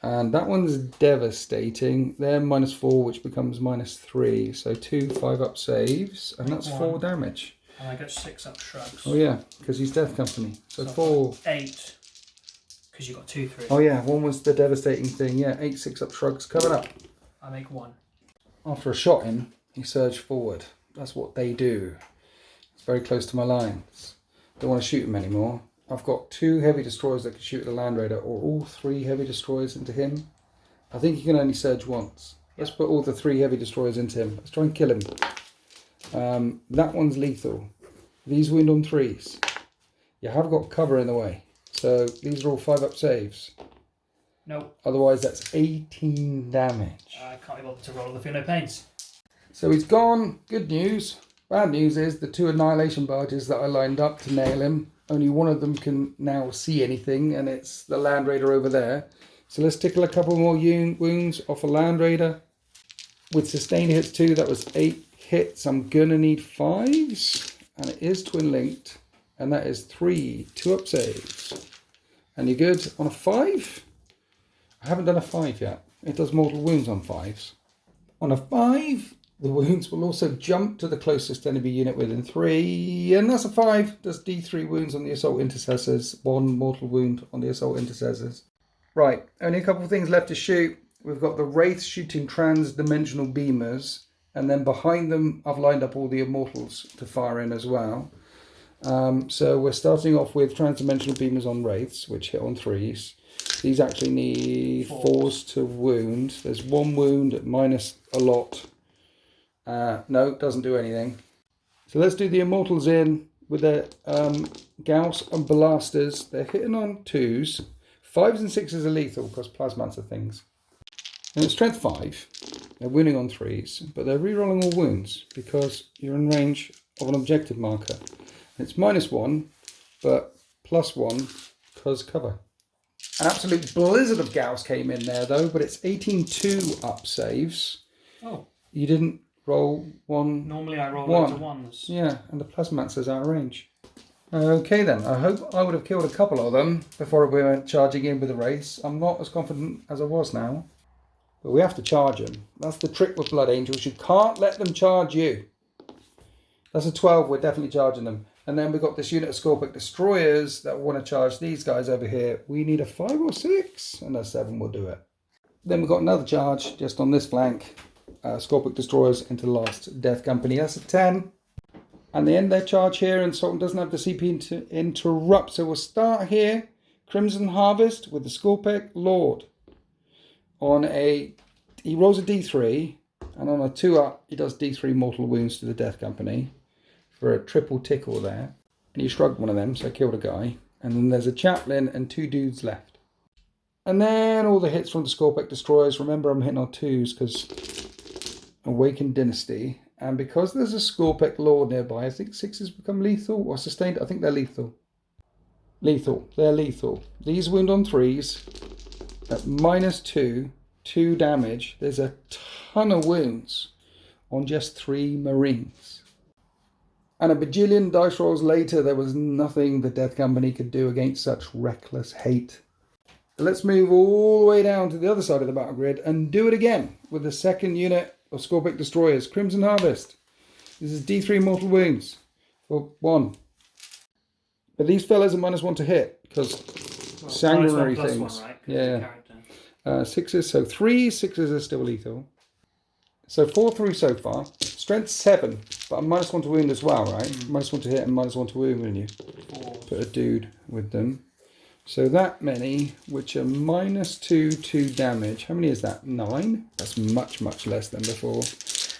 And that one's devastating. They're -4, which becomes -3. So 2 5-up saves. And that's 4 damage. And I get 6-up shrugs. Oh yeah, because he's Death Company. So 4. 8. Because you got 2 3. Oh yeah, one was the devastating thing. Yeah, 8 6-up shrugs coming up. I make 1. After a shot in, he surged forward. That's what they do. It's very close to my lines. Don't want to shoot him anymore. I've got 2 heavy destroyers that can shoot at the Land Raider, or all 3 heavy destroyers into him. I think he can only surge once. Let's put all the 3 heavy destroyers into him. Let's try and kill him. That one's lethal. These wound on 3s. You have got cover in the way. So these are all 5-up saves. Nope. Otherwise that's 18 damage. I can't be bothered to roll the Feel No Pains. So he's gone. Good news. Bad news is the 2 Annihilation Barges that I lined up to nail him, only one of them can now see anything, and it's the Land Raider over there. So let's tickle a couple more wounds off a Land Raider. With sustained hits too, that was 8 hits. I'm gonna need 5s, and it is twin linked, and that is 3 2-up saves. And you're good on a 5? I haven't done a 5 yet. It does mortal wounds on 5s. On a 5, the wounds will also jump to the closest enemy unit within 3, and that's a 5. Does D3 wounds on the Assault Intercessors, 1 mortal wound on the Assault Intercessors. Right, only a couple of things left to shoot. We've got the Wraiths shooting trans-dimensional beamers, and then behind them I've lined up all the Immortals to fire in as well. So we're starting off with transdimensional beamers on wraiths, which hit on 3s. These actually need 4s to wound. There's 1 wound at minus a lot. No, it doesn't do anything. So let's do the Immortals in with their Gauss and Blasters. They're hitting on 2s. 5s and 6s are lethal because Plasmats are things. And it's strength 5. They're winning on 3s, but they're re-rolling all wounds because you're in range of an objective marker. It's -1, but +1 because cover. An absolute blizzard of Gauss came in there though, but it's 18-2 up saves. Oh. You didn't roll 1. Normally I roll loads of 1s. Yeah, and the Plasmats out of range. Okay then, I hope I would have killed a couple of them before we went charging in with the race. I'm not as confident as I was now. But we have to charge them. That's the trick with Blood Angels. You can't let them charge you. That's a 12, we're definitely charging them. And then we've got this unit of Scorpic Destroyers that want to charge these guys over here. We need a 5 or 6, and a 7 will do it. Then we've got another charge just on this flank. Scorpic Destroyers into the last Death Company. That's a 10. And they end their charge here, and Sultan doesn't have the CP to interrupt. So we'll start here. Crimson Harvest with the Scorpic Lord. He rolls a D3, and on a 2-up, he does D3 mortal wounds to the Death Company for a triple tickle there. And he shrugged one of them, so I killed a guy. And then there's a chaplain and 2 dudes left. And then all the hits from the Scorpic Destroyers. Remember, I'm hitting on 2s because Awakened Dynasty. And because there's a Scorpic Lord nearby, I think 6s become lethal or sustained. I think they're lethal. Lethal. They're lethal. These wound on 3s. At -2, 2 damage, there's a ton of wounds on just 3 Marines. And a bajillion dice rolls later, there was nothing the Death Company could do against such reckless hate. Let's move all the way down to the other side of the battle grid and do it again with the second unit of Scorpic Destroyers, Crimson Harvest. This is D3 mortal wounds for 1. But these fellas are -1 to hit because sanguinary things. 1+1, right? Yeah. 6s, so 3 6s are still lethal. So 4 through so far. Strength 7, but I'm -1 to wound as well, right? -1 to hit and -1 to wound when you put a dude with them. So that many, which are -2, 2 damage. How many is that? 9? That's much, much less than before.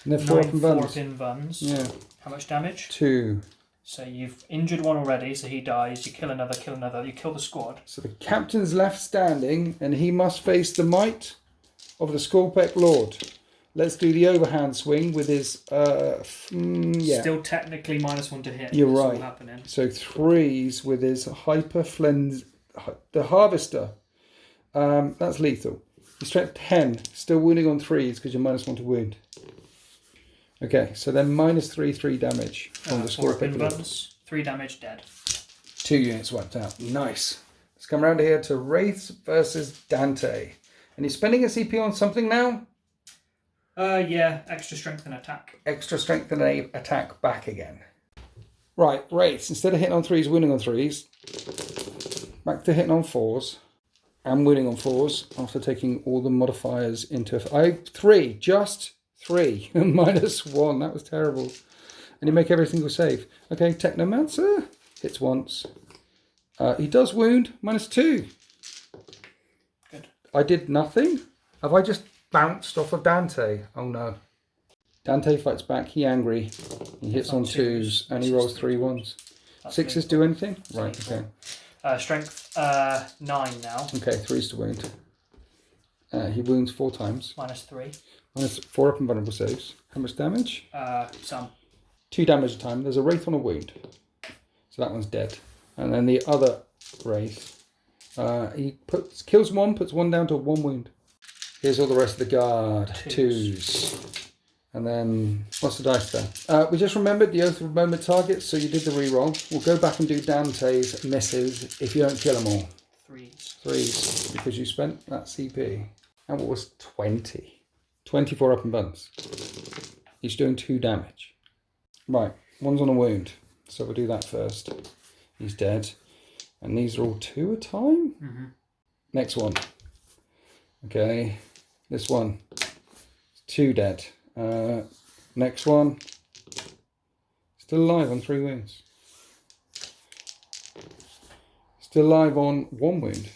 And they're 4 up and buns. 4 up buns. Yeah. How much damage? 2. So you've injured one already, so he dies. You kill another, you kill the squad. So the captain's left standing, and he must face the might of the Scorpic Lord. Let's do the overhand swing with his... Still technically -1 to hit. You're That's right. all happening. So 3s with his the Harvester. That's lethal. Your strength 10, still wounding on 3s because you're -1 to wound. Okay, so then -3, 3 damage from the 4 Scorpic up Lord. 3 damage, dead. 2 units wiped out. Nice. Let's come around here to Wraiths versus Dante. And he's spending a CP on something now? Yeah, extra strength and attack. Extra strength and attack back again. Right, Wraiths. Instead of hitting on 3s, winning on 3s. Back to hitting on 4s. And winning on 4s after taking all the modifiers into... 3. Just 3. -1. That was terrible. And you make every single save. Okay, Technomancer. Hits once. He does wound. -2. Good. I did nothing? Have I just bounced off of Dante? Oh no. Dante fights back. He angry. He hits on 2s and he rolls 3 1s. 6s do anything? Right, okay. Strength 9 now. Okay, 3s to wound. He wounds 4 times. -3. -4 up and vulnerable saves. How much damage? Some. 2 damage a time. There's a Wraith on a wound. So that one's dead. And then the other Wraith, he kills 1, puts 1 down to 1 wound. Here's all the rest of the guard. 2s. And then, what's the dice there? We just remembered the Oath of Moment targets, so you did the reroll. We'll go back and do Dante's misses if you don't kill them all. 3s. 3s, because you spent that CP. And what was 20? 24 up and buns. He's doing 2 damage. Right, 1's on a wound. So we'll do that first. He's dead. And these are all 2 a time? Mm-hmm. Next one. Okay, this one. 2 dead. Next one. Still alive on 3 wounds. Still alive on 1 wound.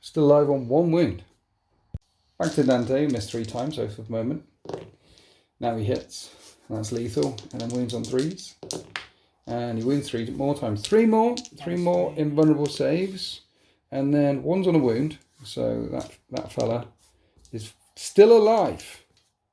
Still alive on 1 wound. Back to Dante, missed 3 times, so for the moment. Now he hits, and that's lethal, and then wounds on 3s. And he wounds 3 more times. 3 more invulnerable saves, and then 1's on a wound, so that fella is still alive.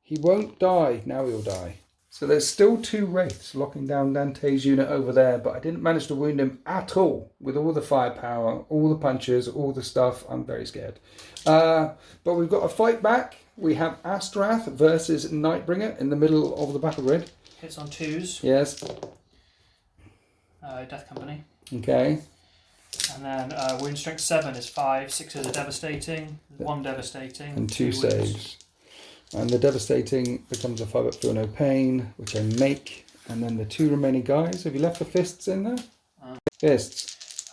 He won't die, now he'll die. So there's still 2 wraiths locking down Dante's unit over there, but I didn't manage to wound him at all with all the firepower, all the punches, all the stuff. I'm very scared. But we've got a fight back. We have Astrath versus Nightbringer in the middle of the battle grid. Hits on 2s. Yes. Death Company. Okay. And then wound strength 7 is 5. 6s are devastating. 1 devastating. And 2 saves. And the devastating becomes a 5-up feel no pain, which I make. And then the 2 remaining guys. Have you left the fists in there? Fists.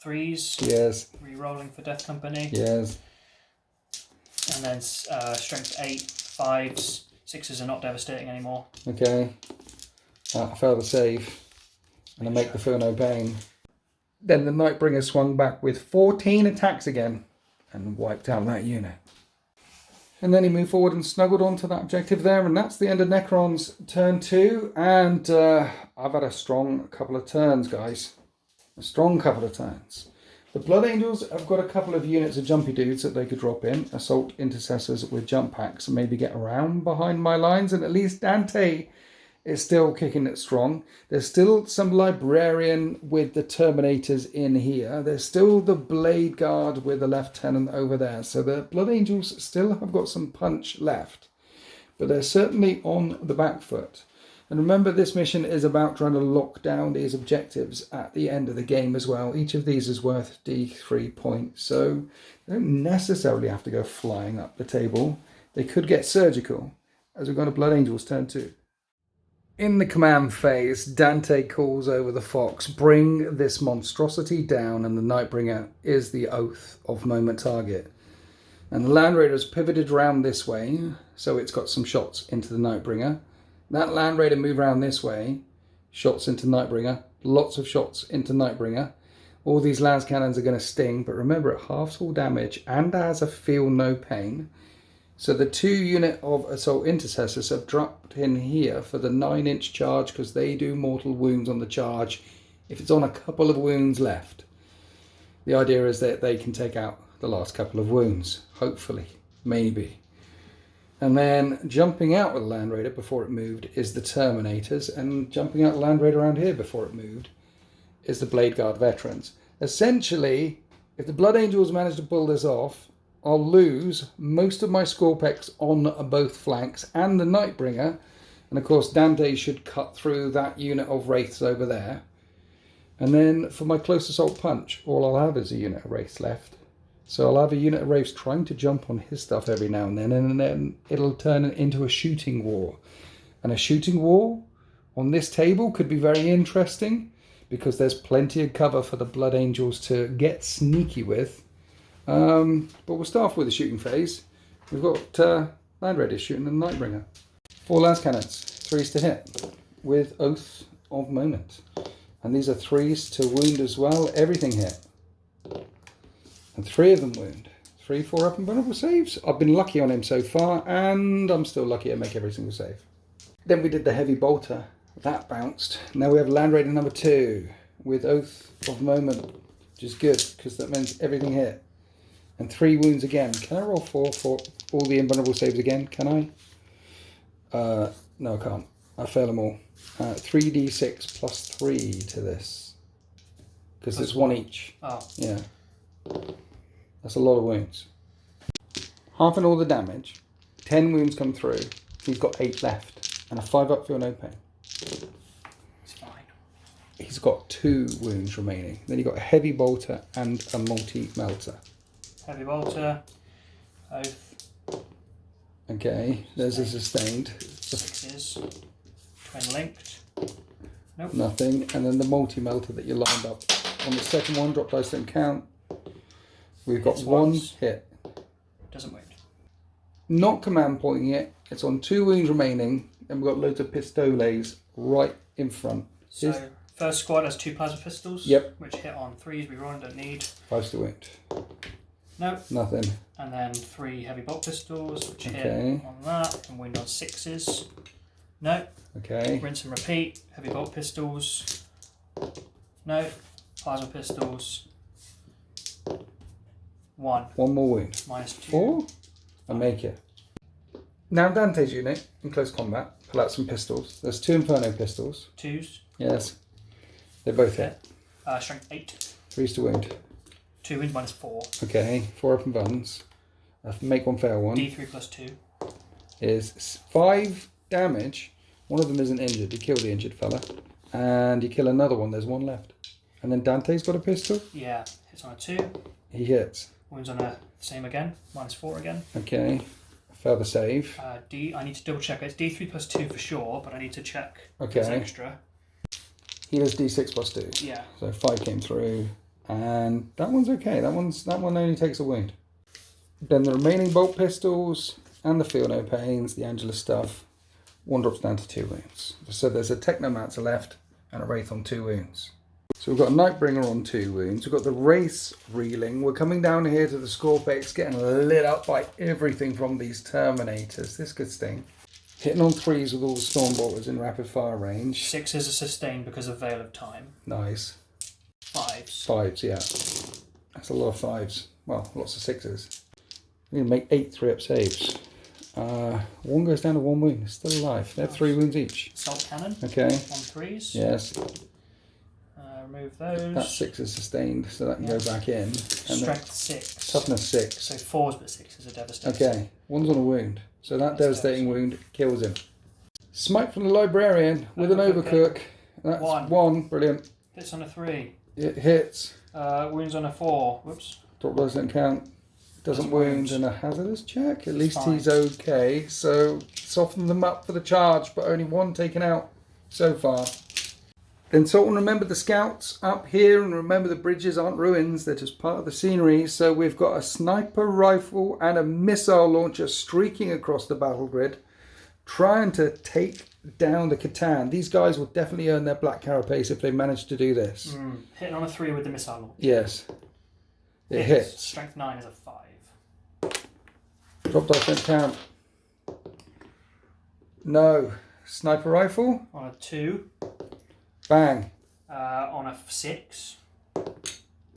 3s. Yes. Re-rolling for Death Company. Yes. And then strength 8, 5s. 6s are not devastating anymore. Okay. I fail the save. And I make the feel no pain. Then the Nightbringer swung back with 14 attacks again. And wiped out that unit. And then he moved forward and snuggled onto that objective there, and that's the end of Necron's turn 2. And I've had a strong couple of turns, guys. A strong couple of turns. The Blood Angels have got a couple of units of jumpy dudes that they could drop in. Assault Intercessors with jump packs and maybe get around behind my lines. And at least Dante is still kicking it strong. There's still some Librarian with the Terminators in here. There's still the Blade Guard with the Lieutenant over there. So the Blood Angels still have got some punch left. But they're certainly on the back foot. And remember, this mission is about trying to lock down these objectives at the end of the game as well. Each of these is worth D3 points. So they don't necessarily have to go flying up the table. They could get surgical, as we've got a Blood Angels turn 2. In the command phase, Dante calls over the Fox, bring this monstrosity down, and the Nightbringer is the oath of moment target. And the Land Raider is pivoted around this way, so it's got some shots into the Nightbringer. That Land Raider move around this way, shots into Nightbringer, lots of shots into Nightbringer. All these las cannons are going to sting, but remember it halves all damage and has a feel no pain. So the 2 unit of Assault Intercessors have dropped in here for the 9-inch charge because they do mortal wounds on the charge if it's on a couple of wounds left. The idea is that they can take out the last couple of wounds, hopefully, maybe. And then jumping out with the Land Raider before it moved is the Terminators, and jumping out the Land Raider around here before it moved is the Blade Guard Veterans. Essentially, if the Blood Angels manage to pull this off, I'll lose most of my Scorpex on both flanks and the Nightbringer. And of course, Dante should cut through that unit of Wraiths over there. And then for my close assault punch, all I'll have is a unit of Wraiths left. So I'll have a unit of Wraiths trying to jump on his stuff every now and then it'll turn into a shooting war. And a shooting war on this table could be very interesting because there's plenty of cover for the Blood Angels to get sneaky with. But we'll start off with the shooting phase. We've got Land Raiders shooting the Nightbringer. 4 las cannons, 3s to hit with Oath of Moment. And these are 3s to wound as well. Everything hit. And 3 of them wound. 3 4-up and vulnerable saves. I've been lucky on him so far, and I'm still lucky I make every single save. Then we did the Heavy Bolter. That bounced. Now we have Land Raider number 2 with Oath of Moment, which is good because that means everything hit. And 3 wounds again. Can I roll 4 for all the invulnerable saves again? Can I? No, I can't. I fail them all. 3d6 plus 3 to this. Because it's 1 each. Oh. Yeah. That's a lot of wounds. Half and all the damage. 10 wounds come through. He's got 8 left. And a 5-up feel no pain. It's fine. He's got 2 wounds remaining. Then you've got a Heavy Bolter and a Multi-Melter. Heavy Bolter, Oath. Okay, there's a sustained. 6s. Twin linked. Nope. Nothing. And then the multi-melter that you lined up. On the second one, drop dice don't count. We've got 1 hit. Doesn't wound. Not command pointing it. It's on 2 wounds remaining. And we've got loads of pistoles right in front. So First squad has 2 plasma pistols. Yep. Which hit on 3s. We run, don't need. 5's to wound. No. Nothing. And then 3 heavy bolt pistols, which Okay. hit on that, and wound on 6s. No. Okay. Rinse and repeat. Heavy bolt pistols. No. Plasma pistols. 1. One more wound. -2. 4? I make it. Now Dante's unit, in close combat, pull out some pistols. There's 2 Inferno pistols. 2s. Yes. They both hit. Strength 8. 3's to wound. 2 wound -4. Okay. 4 open buttons. Make one fail one. D3 +2. Is 5 damage. One of them isn't injured. You kill the injured fella. And you kill another one. There's one left. And then Dante's got a pistol. Yeah. Hits on a 2. He hits. Wounds on a same again. -4 again. Okay. Further save. I need to double check. It's D3 +2 for sure, but I need to check. Okay. It's extra. He has D6 +2. Yeah. So 5 came through. And that one's okay. That one only takes a wound. Then the remaining bolt pistols and the feel no pains, the Angela stuff, one drops down to 2 wounds. So there's a Technomancer left and a Wraith on 2 wounds. So we've got a Nightbringer on 2 wounds. We've got the Race reeling. We're coming down here to the Scorpex, getting lit up by everything from these Terminators. This could sting. Hitting on 3s with all the Stormbolters in rapid fire range. 6s are sustained because of Veil of Time. Nice. 5s. 5s, yeah. That's a lot of 5s. Well, lots of 6s. We're going to make 8 3-up saves. One goes down to 1 wound. It's still alive. They have 3 wounds each. Assault Cannon. Okay. On 3s. Yes. Remove those. That 6 is sustained, so that can go back in. And Strength 6. Toughness 6. So 4s but 6s are devastating. Okay. One's on a wound. So that devastating wound kills him. Smite from the Librarian with an Overcook. That's 1. Brilliant. Hits on a 3. It hits. Wounds on a 4. Whoops. Drop doesn't count. Doesn't wound. And a hazardous check. At least fine. he's okay. So soften them up for the charge, but only 1 taken out so far. Then Sultan remembered the scouts up here, and remember the bridges aren't ruins, they're just part of the scenery. So we've got a sniper rifle and a missile launcher streaking across the battle grid, trying to take down the Catan. These guys will definitely earn their black carapace if they manage to do this. Hitting on a 3 with the missile launcher. Yes. It hits. Strength 9 is a 5. Drop dice don't count. No. Sniper rifle. On a 2. Bang. On a 6.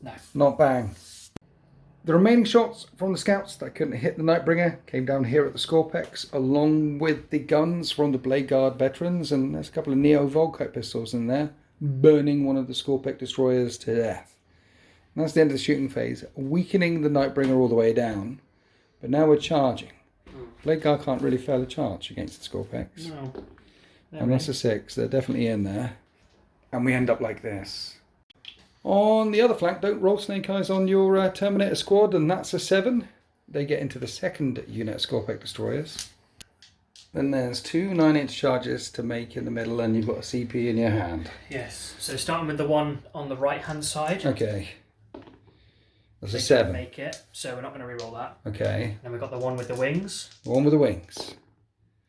No. Not bang. The remaining shots from the scouts that couldn't hit the Nightbringer came down here at the Scorpex, along with the guns from the Blade Guard veterans, and there's a couple of Neo Volkite pistols in there, burning one of the Scorpex destroyers to death. And that's the end of the shooting phase, weakening the Nightbringer all the way down. But now we're charging. Blade Guard can't really fail a charge against the Scorpex. No. And that's a 6, they're definitely in there. And we end up like this. On the other flank, don't roll snake eyes on your Terminator squad, and that's a 7. They get into the second unit of Scorpex destroyers. Then there's 2 9-inch charges to make in the middle, and you've got a CP in your hand. Yes. So starting with the one on the right hand side. Okay. That's a They 7. don't make it, so we're not going to re-roll that. Okay. Then we've got the one with the wings. The one with the wings.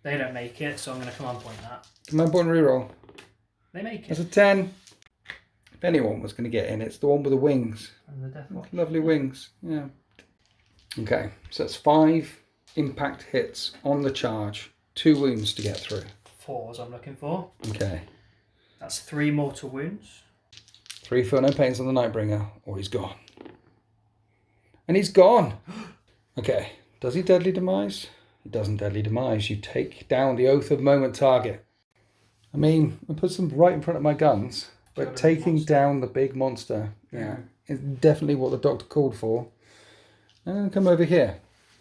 They don't make it, so I'm going to command point that. Command point reroll. They make it. That's a 10. If anyone was going to get in, it's the one with the wings. And the death watch. Lovely wings. Yeah. Okay, so that's 5 impact hits on the charge. 2 wounds to get through. 4s I'm looking for. Okay. That's 3 mortal wounds. 3 feel no pains on the Nightbringer, or he's gone. And he's gone! Okay, does he deadly demise? He doesn't deadly demise. You take down the Oath of Moment target. I mean, I put them right in front of my guns, but taking down the big monster, yeah, is definitely what the doctor called for. And then come over here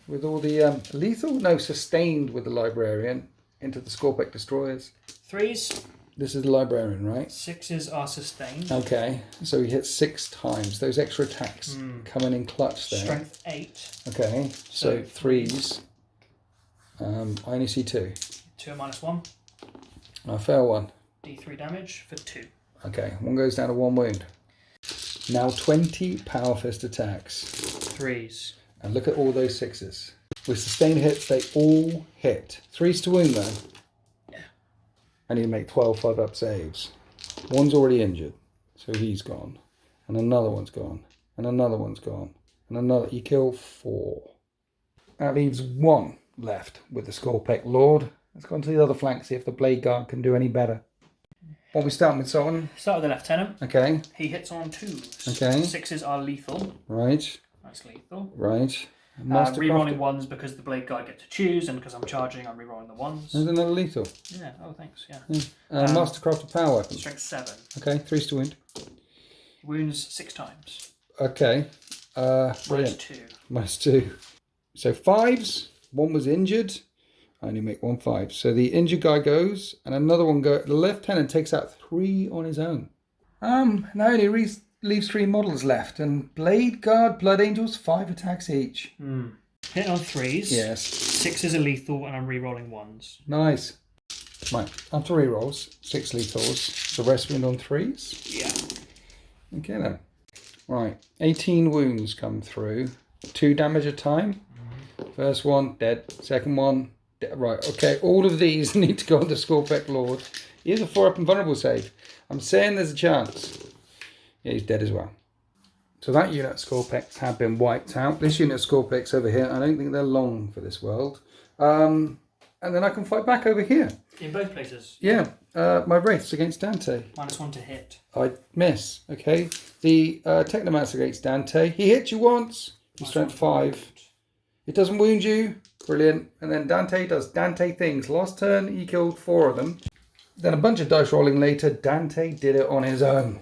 with all the lethal, no, sustained with the Librarian into the Scorpex destroyers. 3s. This is the Librarian, right? 6s are sustained. Okay, so he hits 6 times. Those extra attacks coming in clutch there. Strength 8. Okay, so 3s. I only see 2. 2 at -1. I fail 1. D3 damage for 2. Okay, 1 goes down to 1 wound. Now 20 Power Fist attacks. 3s. And look at all those 6s. With sustained hits, they all hit. 3s to wound though. Yeah. I need to make 12 5-up saves. One's already injured, so he's gone. And another one's gone. And another one's gone. And another. You kill 4. That leaves 1 left with the Scorpic Lord. Let's go on to the other flank, see if the Blade Guard can do any better. What are we starting with, Sultan? Start with the Lieutenant. Okay. He hits on 2s. Okay. 6s are lethal. Right. That's lethal. Right. Rerolling 1s because the Blade Guard get to choose, and because I'm charging, I'm rerolling the 1s. There's another lethal. Yeah, oh thanks, yeah. Mastercraft power weapon. Strength 7. Okay, 3's to wound. Wounds 6 times. Okay. Brilliant. -2. -2. So 5s. 1 was injured. I only make 1 5. So the injured guy goes, and another one goes. The lieutenant takes out 3 on his own. Now only leaves 3 models left, and Blade Guard, Blood Angels, 5 attacks each. Hit on 3s. Yes. 6s are lethal, and I'm rerolling 1s. Nice. Right. After rerolls, 6 lethals. The rest wound on 3s. Yeah. Okay then. Right. 18 wounds come through. 2 damage a time. First one dead. Second one. Right, okay, all of these need to go on the Scorpic Lord. He has a 4-up and vulnerable save. I'm saying there's a chance. Yeah, he's dead as well. So that unit of Scorpics have been wiped out. This unit of Scorpics over here, I don't think they're long for this world. And then I can fight back over here. In both places? Yeah, my Wraiths against Dante. -1 to hit. I miss, okay. The Technomancer against Dante. He hits you once. He's strength 5. It doesn't wound you. Brilliant. And then Dante does Dante things. Last turn, he killed 4 of them. Then a bunch of dice rolling later, Dante did it on his own.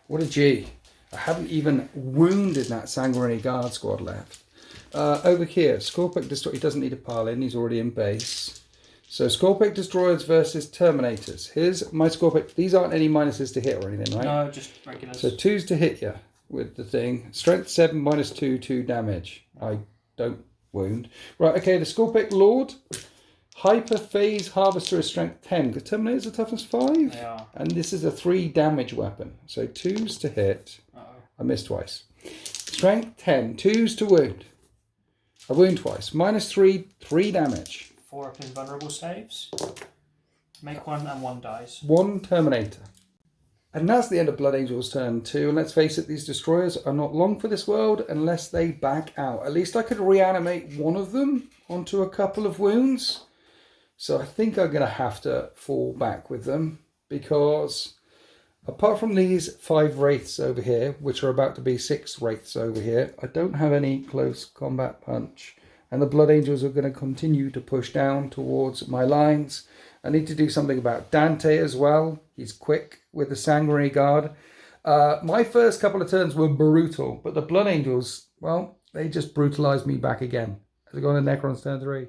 What a G. I haven't even wounded that Sanguinary Guard squad left. Over here, Scorpic Destroyer. He doesn't need a pile in. He's already in base. So Scorpic Destroyers versus Terminators. Here's my Scorpic. These aren't any minuses to hit or anything, right? No, just regulars. So 2s to hit you with the thing. Strength 7 -2, 2 damage. I don't wound. Right, okay, the Scorpic Lord. Hyper Phase Harvester is strength 10. The Terminators are toughness 5. They are. And this is a 3 damage weapon. So 2s to hit. Uh-oh. I missed twice. Strength 10. 2s to wound. I wound twice. -3, 3 damage. 4-up in vulnerable saves. Make 1 and 1 dies. 1 Terminator. And that's the end of Blood Angel's turn 2. And let's face it, these destroyers are not long for this world unless they back out. At least I could reanimate one of them onto a couple of wounds. So I think I'm going to have to fall back with them, because apart from these 5 Wraiths over here, which are about to be 6 Wraiths over here, I don't have any close combat punch. And the Blood Angels are going to continue to push down towards my lines. I need to do something about Dante as well. He's quick with the Sanguinary Guard. My first couple of turns were brutal, but the Blood Angels, well, they just brutalized me back again. As I go on to Necrons turn 3.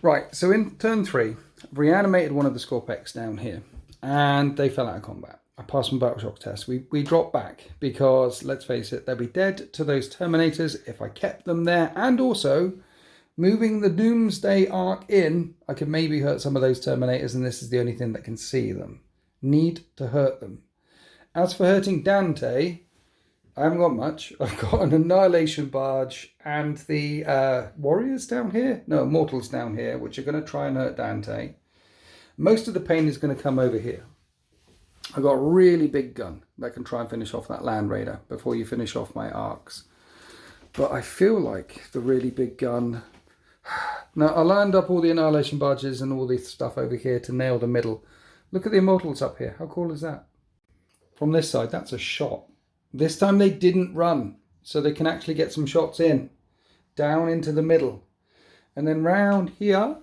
Right, so in turn 3, I've reanimated one of the Scorpics down here, and they fell out of combat. I passed my battle shock test. We dropped back because, let's face it, they'll be dead to those Terminators if I kept them there, and also moving the Doomsday Arc in, I could maybe hurt some of those Terminators, and this is the only thing that can see them. Need to hurt them. As for hurting Dante, I haven't got much. I've got an Annihilation Barge and the Warriors down here. No, Mortals down here, which are going to try and hurt Dante. Most of the pain is going to come over here. I've got a really big gun that can try and finish off that Land Raider before you finish off my arcs. But I feel like the really big gun... Now, I'll land up all the Annihilation Barges and all this stuff over here to nail the middle. Look at the Immortals up here. How cool is that? From this side, that's a shot. This time they didn't run, so they can actually get some shots in. Down into the middle. And then round here,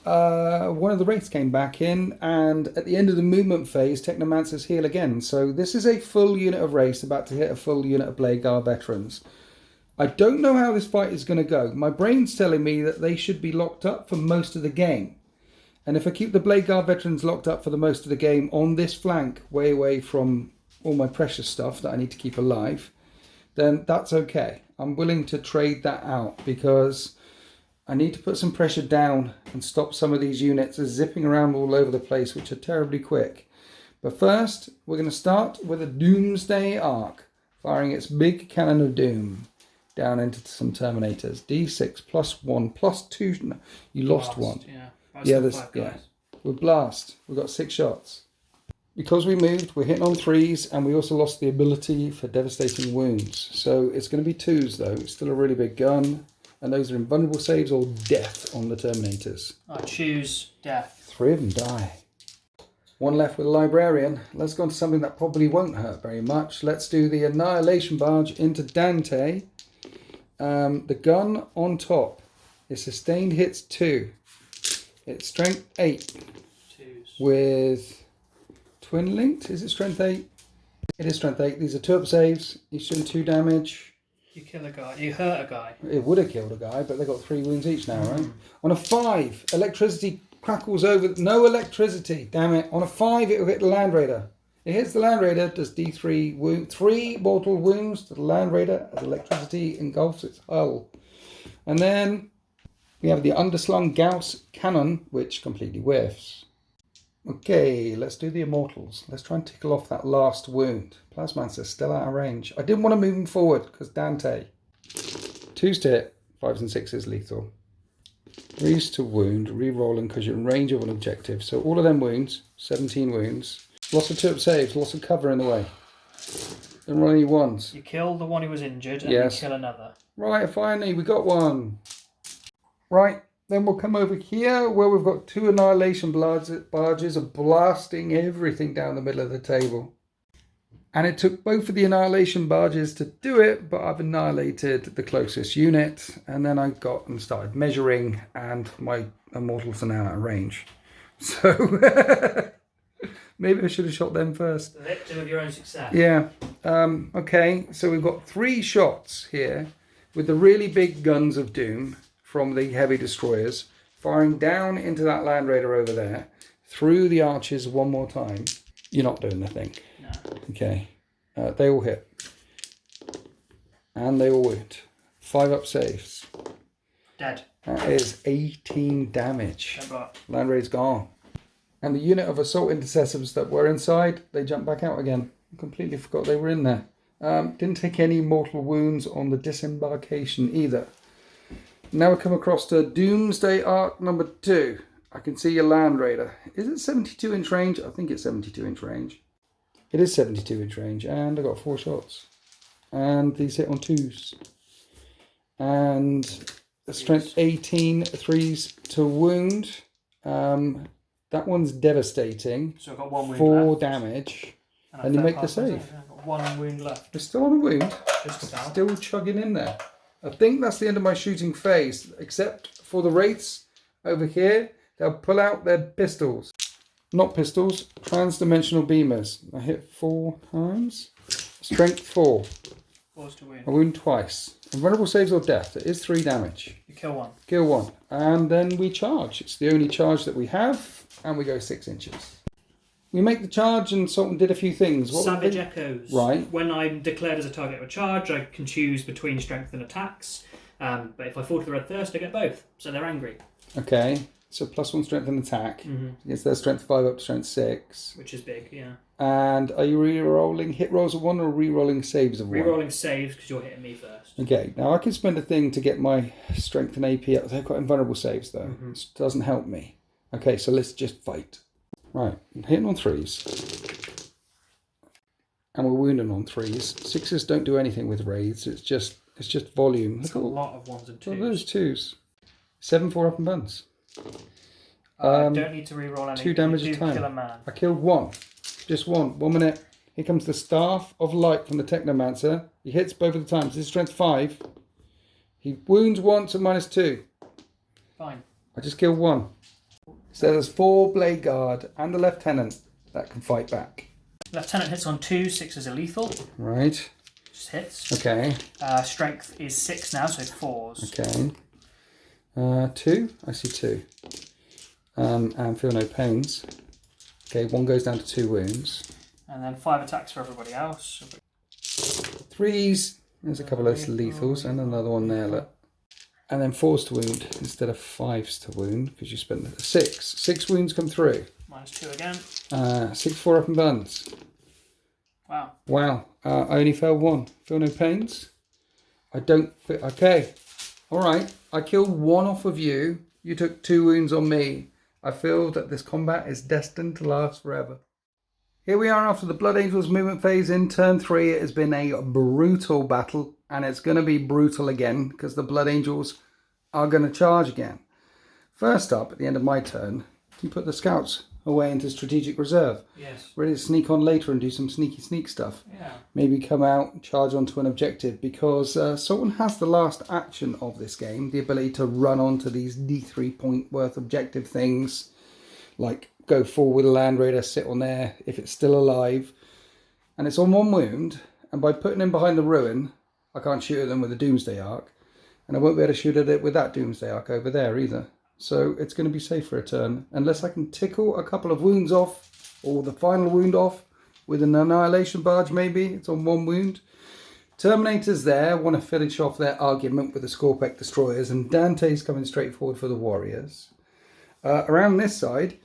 one of the Wraiths came back in, and at the end of the movement phase, Technomancers heal again. So this is a full unit of Wraiths about to hit a full unit of Blade Guard veterans. I don't know how this fight is going to go. My brain's telling me that they should be locked up for most of the game. And if I keep the Blade Guard veterans locked up for the most of the game on this flank, way away from all my precious stuff that I need to keep alive, then that's okay. I'm willing to trade that out because I need to put some pressure down and stop some of these units zipping around all over the place, which are terribly quick. But first, we're going to start with a Doomsday Arc, firing its big cannon of doom down into some Terminators. D6 +1 +2. No, you lost one. Yeah, Yeah, there's, yeah. With blast, we've got 6 shots. Because we moved, we're hitting on 3s, and we also lost the ability for devastating wounds. So it's going to be 2s though. It's still a really big gun. And those are invulnerable saves or death on the Terminators. I choose death. 3 of them die. 1 left with a librarian. Let's go on to something that probably won't hurt very much. Let's do the Annihilation Barge into Dante. The gun on top is sustained hits 2. It's strength 8. 2s. With twin linked. Is it strength 8? It is strength 8. These are 2 up saves. Each doing 2 damage. You kill a guy. You hurt a guy. It would have killed a guy, but they got 3 wounds each now, right? On a 5, electricity crackles over. No electricity. Damn it. On a 5, it will hit the Land Raider. It hits the Land Raider, does D3 wound, 3 mortal wounds to the Land Raider as electricity engulfs its hull. And then we have the underslung Gauss cannon, which completely whiffs. Okay, let's do the Immortals. Let's try and tickle off that last wound. Plasmancer's still out of range. I didn't want to move him forward because Dante. 2s to hit, 5s and 6s lethal. 3s to wound, re-rolling because you're in range of an objective. So all of them wounds, 17 wounds. Lots of 2-up saves, lots of cover in the way. Don't roll any 1s. You kill the one who was injured and Yes. you kill another. Right, finally, we got 1. Right, then we'll come over here where we've got 2 Annihilation barges are blasting everything down the middle of the table. And it took both of the Annihilation barges to do it, but I've annihilated the closest unit. And then I got and started measuring, and my Immortals are now out of range. So maybe I should have shot them first. The victim of your own success. Yeah. Okay, so we've got 3 shots here with the really big guns of doom from the heavy destroyers firing down into that Land Raider over there through the arches 1 more time. You're not doing the thing. No. Okay. They all hit. And they all wound. 5-up saves. Dead. That is 18 damage. Dead. Land Raider's gone. And the unit of assault intercessors that were inside, they jumped back out again. I completely forgot they were in there. Didn't take any mortal wounds on the disembarkation either. Now we come across to Doomsday Arc number 2. I can see your Land Raider. Is it 72-inch range? I think it's 72-inch range. It is 72-inch range, and I got 4 shots. And these hit on 2s. And strength 18, 3s to wound. That one's devastating. So I've got 1 wound 4 left. damage. And And you make the save. I've got 1 wound left. We're still on a wound. Just about. Still chugging in there. I think that's the end of my shooting phase, except for the wraiths over here. They'll pull out their pistols. Not pistols, trans-dimensional beamers. I hit 4 times. Strength 4. 4s to wound. I wound twice. Invulnerable saves or death. It is 3 damage. You kill 1. Kill 1. And then we charge. It's the only charge that we have. And we go 6 inches. We make the charge, and Sultan did a few things. What Savage Echoes. Right. When I'm declared as a target of a charge, I can choose between strength and attacks. But if I fall to the Red Thirst, I get both. So they're angry. Okay. So +1 strength and attack. Mm-hmm. It's their strength 5 up to strength 6. Which is big, yeah. And are you re-rolling hit rolls of 1 or re-rolling saves of 1? Rerolling saves because you're hitting me first. Okay, now I can spend a thing to get my strength and AP up. They've got invulnerable saves though. Mm-hmm. This doesn't help me. Okay, so let's just fight. Right, I'm hitting on 3s. And we're wounding on 3s. 6s don't do anything with wraiths. It's just volume. It's got a lot of 1s and 2s. Look at those 2s. 7 4-up and buns. I don't need to reroll any. 2 damage You a time. kill a man. I killed 1. Just 1. 1 minute. Here comes the Staff of Light from the Technomancer. He hits both of the times. This is strength 5. He wounds once and -2. Fine. I just killed 1. So there's 4 Blade Guard and the Lieutenant that can fight back. Lieutenant hits on 2, 6s are lethal. Right. Just hits. Okay. Strength is 6 now, so 4s. Okay. 2. I see 2. And feel no pains. Okay, 1 goes down to 2 wounds. And then 5 attacks for everybody else. 3s. There's a couple of lethals and another one there. Look. And then 4s to wound instead of 5s to wound because you spent 6. 6 wounds come through. -2 again. 6 4-up and buns. Wow. Wow. I only fell 1. Feel no pains? I don't fit. Okay. Alright. I killed 1 off of you. You took 2 wounds on me. I feel that this combat is destined to last forever. Here we are after the Blood Angels movement phase in turn 3. It has been a brutal battle, and it's going to be brutal again because the Blood Angels are going to charge again. First up, at the end of my turn, you put the scouts away into strategic reserve. Yes. Ready to sneak on later and do some sneaky sneak stuff. Yeah. Maybe come out, charge onto an objective, because Sultan has the last action of this game, the ability to run onto these D3 point worth objective things, like go forward with a Land Raider, sit on there if it's still alive. And it's on 1 wound, and by putting him behind the ruin, I can't shoot at them with a Doomsday Arc, and I won't be able to shoot at it with that Doomsday Arc over there either. So it's going to be safe for a turn, unless I can tickle a couple of wounds off, or the final wound off, with an Annihilation Barge maybe. It's on 1 wound. Terminators there want to finish off their argument with the Scorpec Destroyers, and Dante's coming straight forward for the Warriors. Around this side,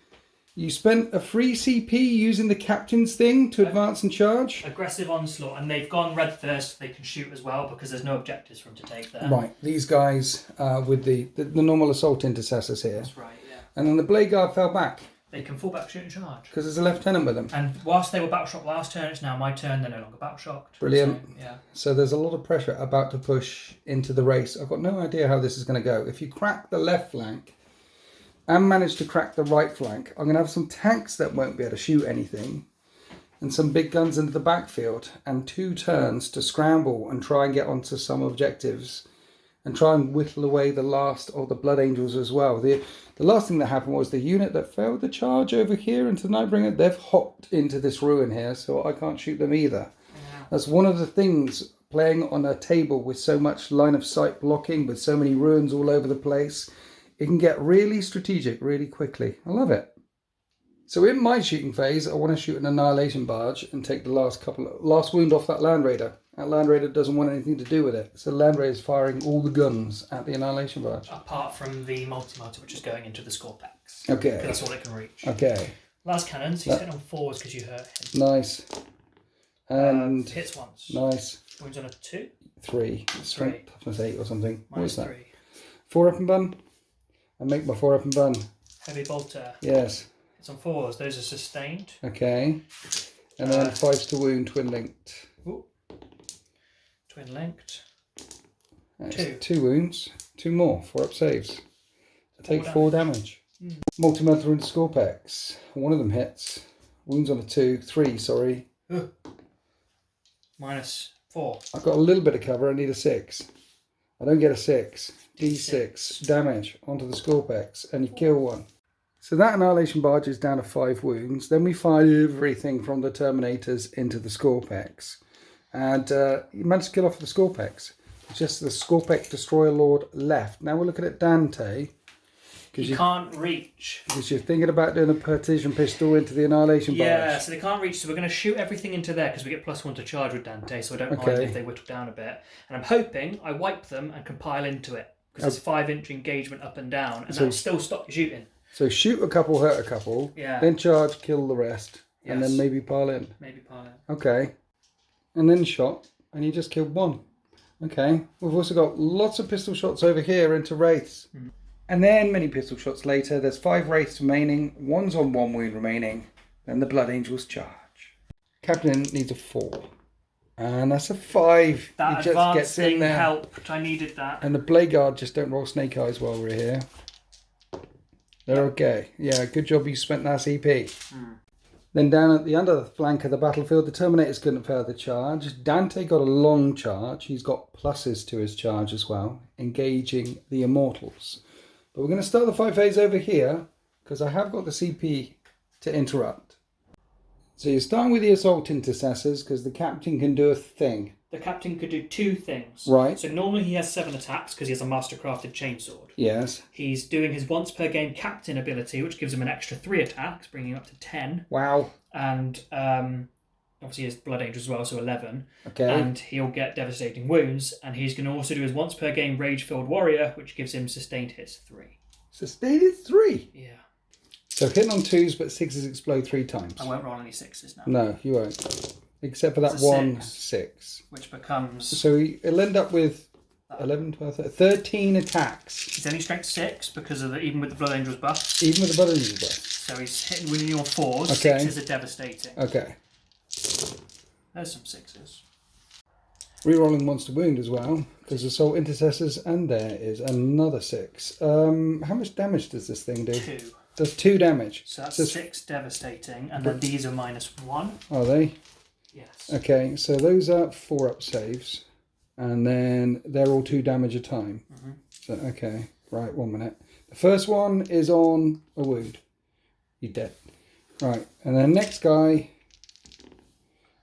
you spent a free CP using the Captain's thing to advance and charge. Aggressive onslaught, and they've gone red first. They can shoot as well because there's no objectives for them to take there. Right, these guys with the normal assault intercessors here. That's right, yeah. And then the Blade Guard fell back. They can fall back, shoot and charge. Because there's a lieutenant with them. And whilst they were battle shocked last turn, it's now my turn. They're no longer battle shocked. Brilliant. So, yeah. So there's a lot of pressure about to push into the race. I've got no idea how this is going to go. If you crack the left flank and manage to crack the right flank, I'm going to have some tanks that won't be able to shoot anything, and some big guns into the backfield, and 2 turns to scramble and try and get onto some objectives and try and whittle away the last of the Blood Angels as well. The last thing that happened was the unit that failed the charge over here into Nightbringer, they've hopped into this ruin here, so I can't shoot them either. Yeah. That's one of the things, playing on a table with so much line of sight blocking, with so many ruins all over the place. It can get really strategic really quickly. I love it. So in my shooting phase, I want to shoot an Annihilation Barge and take the last wound off that Land Raider. That Land Raider doesn't want anything to do with it. So Land Raider is firing all the guns at the Annihilation Barge. Apart from the multi-motor, which is going into the Scorpex. Okay. That's all it can reach. Okay. Last cannons, he's hitting on 4s because you hurt him. Nice. And hits once. Nice. Wounds on a 2. 3. Strength toughness 8 or something. What is that? 3. 4 up and bun. I make my 4 up and bun. Heavy bolter. Yes. It's on 4s. Those are sustained. Okay. And then 5s to wound, twin linked. Ooh. Twin linked. That's 2 wounds. 2 more. 4 up saves. I take 4 damage. Mm. Multi-motor and Scorpex. One of them hits. Wounds on a 2. 3, sorry. -4. I've got a little bit of cover. I need a 6. I don't get a 6. D6 damage onto the Scorpex, and you kill one. So that Annihilation Barge is down to 5 wounds. Then we fire everything from the Terminators into the Scorpex. And you managed to kill off the Scorpex. Just the Scorpex Destroyer Lord left. Now we're looking at Dante. You can't reach. Because you're thinking about doing a partition pistol into the Annihilation Barge. Yeah, so they can't reach, so we're going to shoot everything into there because we get +1 to charge with Dante, so I don't mind if they whittle down a bit. And I'm hoping I wipe them and compile into it, because it's 5-inch engagement up and down, and that'll still stop you shooting. So shoot a couple, hurt a couple, then charge, kill the rest, and then maybe pile in. Maybe pile in. Okay. And then shot, and you just killed 1. Okay. We've also got lots of pistol shots over here into Wraiths. Mm. And then many pistol shots later, there's 5 Wraiths remaining, 1's on 1 wound remaining, then the Blood Angels charge. Captain needs a 4. And that's a 5. That he just gets in there. Helped. I needed that. And the Blade Guard just don't roll snake eyes while we're here. They're okay. Yeah, good job you spent that CP. Mm. Then down at the under flank of the battlefield, the Terminators couldn't further charge. Dante got a long charge. He's got pluses to his charge as well, engaging the Immortals. But we're going to start the 5 phase over here, because I have got the CP to interrupt. So you're starting with the Assault Intercessors, because the Captain can do a thing. The Captain could do 2 things. Right. So normally he has 7 attacks, because he has a Mastercrafted Chainsword. Yes. He's doing his once per game Captain ability, which gives him an extra 3 attacks, bringing him up to 10. Wow. And obviously he has Blood Angel as well, so 11. Okay. And he'll get Devastating Wounds, and he's going to also do his once per game Rage-Filled Warrior, which gives him Sustained Hits 3. Sustained Hits 3? Yeah. So hitting on 2s, but 6s explode 3 times. I won't roll any 6s now. No, you won't. Except for that 1 6. Which becomes... So he'll end up with 11, 12, 13 attacks. He's only strength 6 because of even with the Blood Angel's buff. Even with the Blood Angel's buff. So he's hitting with your 4s. Okay. 6s are devastating. Okay. There's some 6s. Rerolling monster wound as well, because assault intercessors, and there is another 6. How much damage does this thing do? 2. Does 2 damage. So that's 6 devastating, and then these are -1. Are they? Yes. Okay, so those are 4-up saves, and then they're all 2 damage a time. So, okay, right, 1 minute. The first one is on a wound. You're dead. Right, and then next guy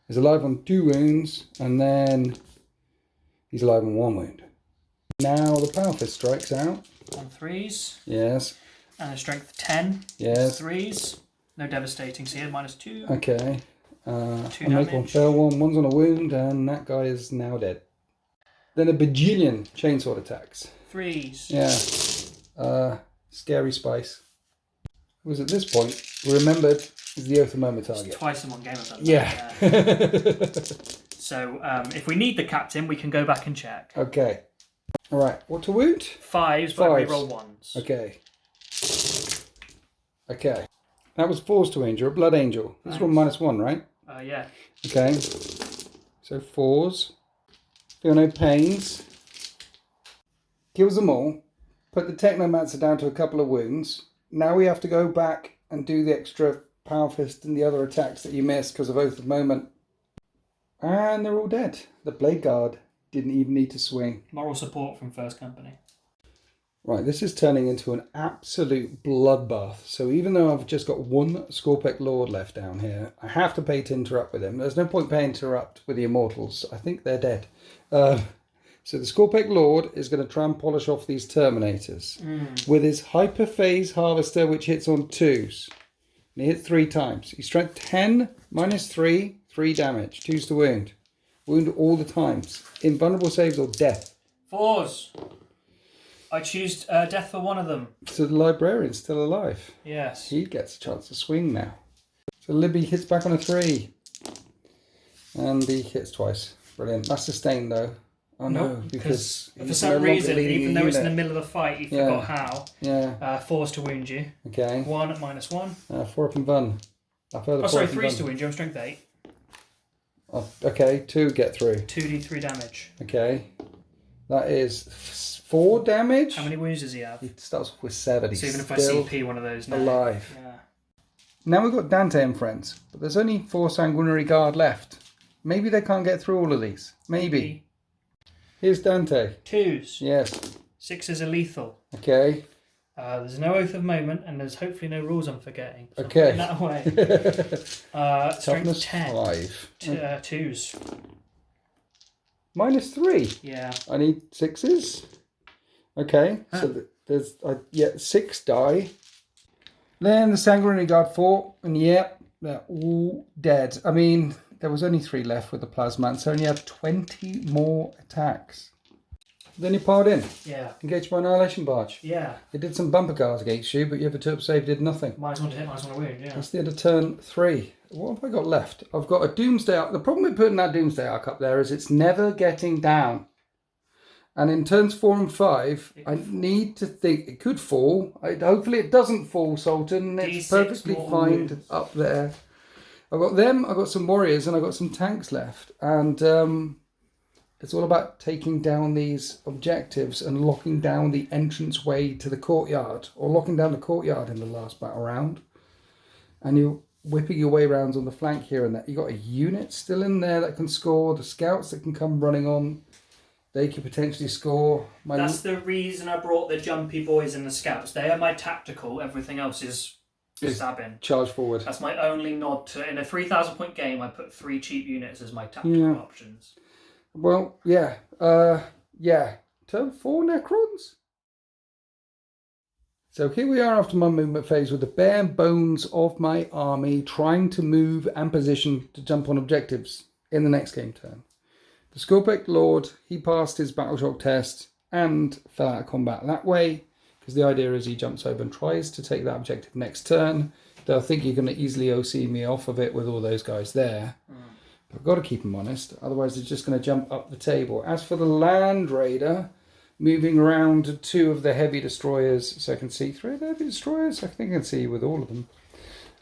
is alive on 2 wounds, and then he's alive on 1 wound. Now the Power Fist strikes out. On 3s. Yes. And a strength 10. Yes. 3s. No devastating, so he had -2. Okay. 2 I'll make one fail one. One's on a wound, and that guy is now dead. Then a bajillion chainsword attacks. 3s. Yeah. Scary spice. It was at this point we remembered is the Oath of Moment target. It's twice in one game I've done that. Yeah. So if we need the captain, we can go back and check. Okay. All right. What to wound? 5s, but we roll 1s. Okay. Okay. That was 4s to injure. A blood angel. This one -1, right? Yeah. Okay. So 4s. Feel no pains. Kills them all. Put the Technomancer down to a couple of wounds. Now we have to go back and do the extra Power Fist and the other attacks that you missed because of Oath of Moment. And they're all dead. The Blade Guard didn't even need to swing. Moral support from First Company. Right, this is turning into an absolute bloodbath. So even though I've just got 1 Scorpic Lord left down here, I have to pay to interrupt with him. There's no point paying to interrupt with the Immortals. I think they're dead. So the Scorpic Lord is going to try and polish off these Terminators with his Hyperphase Harvester, which hits on 2s. And he hits 3 times. He's strength 10, -3, 3 damage, 2s to wound. Wound all the times. Invulnerable saves or death. 4s. I choose death for one of them. So the Librarian's still alive. Yes. He gets a chance to swing now. So Libby hits back on a 3. And he hits twice. Brilliant. That's sustained though. Oh no, because for some reason, even though it's in the middle of the fight, you forgot how. Yeah. 4s to wound you. Okay. 1 at -1. 4 up and Vun. Oh, sorry, 3s to wound you. I'm strength 8. Oh, okay, 2 get through. 2d3 damage. Okay. That is 4 damage. How many wounds does he have? He starts off with 7. So even if I still CP one of those now. alive. Yeah. Now we've got Dante and friends, but there's only 4 Sanguinary Guard left. Maybe they can't get through all of these. Maybe. Here's Dante. 2s. Yes. 6s are lethal. Okay. There's no Oath of Moment, and there's hopefully no rules I'm forgetting. So Okay. I'm putting that away. Strength Toughness 10. 5. 2s. -3. Yeah. I need 6s. Okay. So there's 6 die. Then the Sanguinary Guard 4, and yep, they're all dead. I mean, there was only 3 left with the Plasmancer, and you have 20 more attacks. Then you piled in. Yeah. Engaged by Annihilation Barge. Yeah. It did some bumper guards against you, but your Perturb save did nothing. -1 to hit, -1 to wound, yeah. That's the end of turn 3. What have I got left? I've got a Doomsday Arc. The problem with putting that Doomsday Arc up there is it's never getting down. And in turns 4 and 5, I need to think it could fall. Hopefully it doesn't fall, Sultan. It's perfectly fine up there. I've got them, I've got some warriors, and I've got some tanks left. And it's all about taking down these objectives and locking down the entrance way to the courtyard, or locking down the courtyard in the last battle round. And you're whipping your way round on the flank here and there. You've got a unit still in there that can score. The scouts that can come running on, they could potentially score. That's the reason I brought the jumpy boys and the scouts. They are my tactical. Everything else is stabbing. Charge forward. That's my only nod to. In a 3,000 point game, I put 3 cheap units as my tactical options. Well, yeah. Turn 4 Necrons? So here we are after my movement phase with the bare bones of my army trying to move and position to jump on objectives in the next game turn. The Scorpic Lord, he passed his Battle Shock test and fell out of combat that way, because the idea is he jumps over and tries to take that objective next turn. They'll think you're going to easily OC me off of it with all those guys there. But I've got to keep them honest, otherwise they're just going to jump up the table. As for the Land Raider, moving around 2 of the heavy destroyers, so I can see 3 of the heavy destroyers. I think I can see with all of them.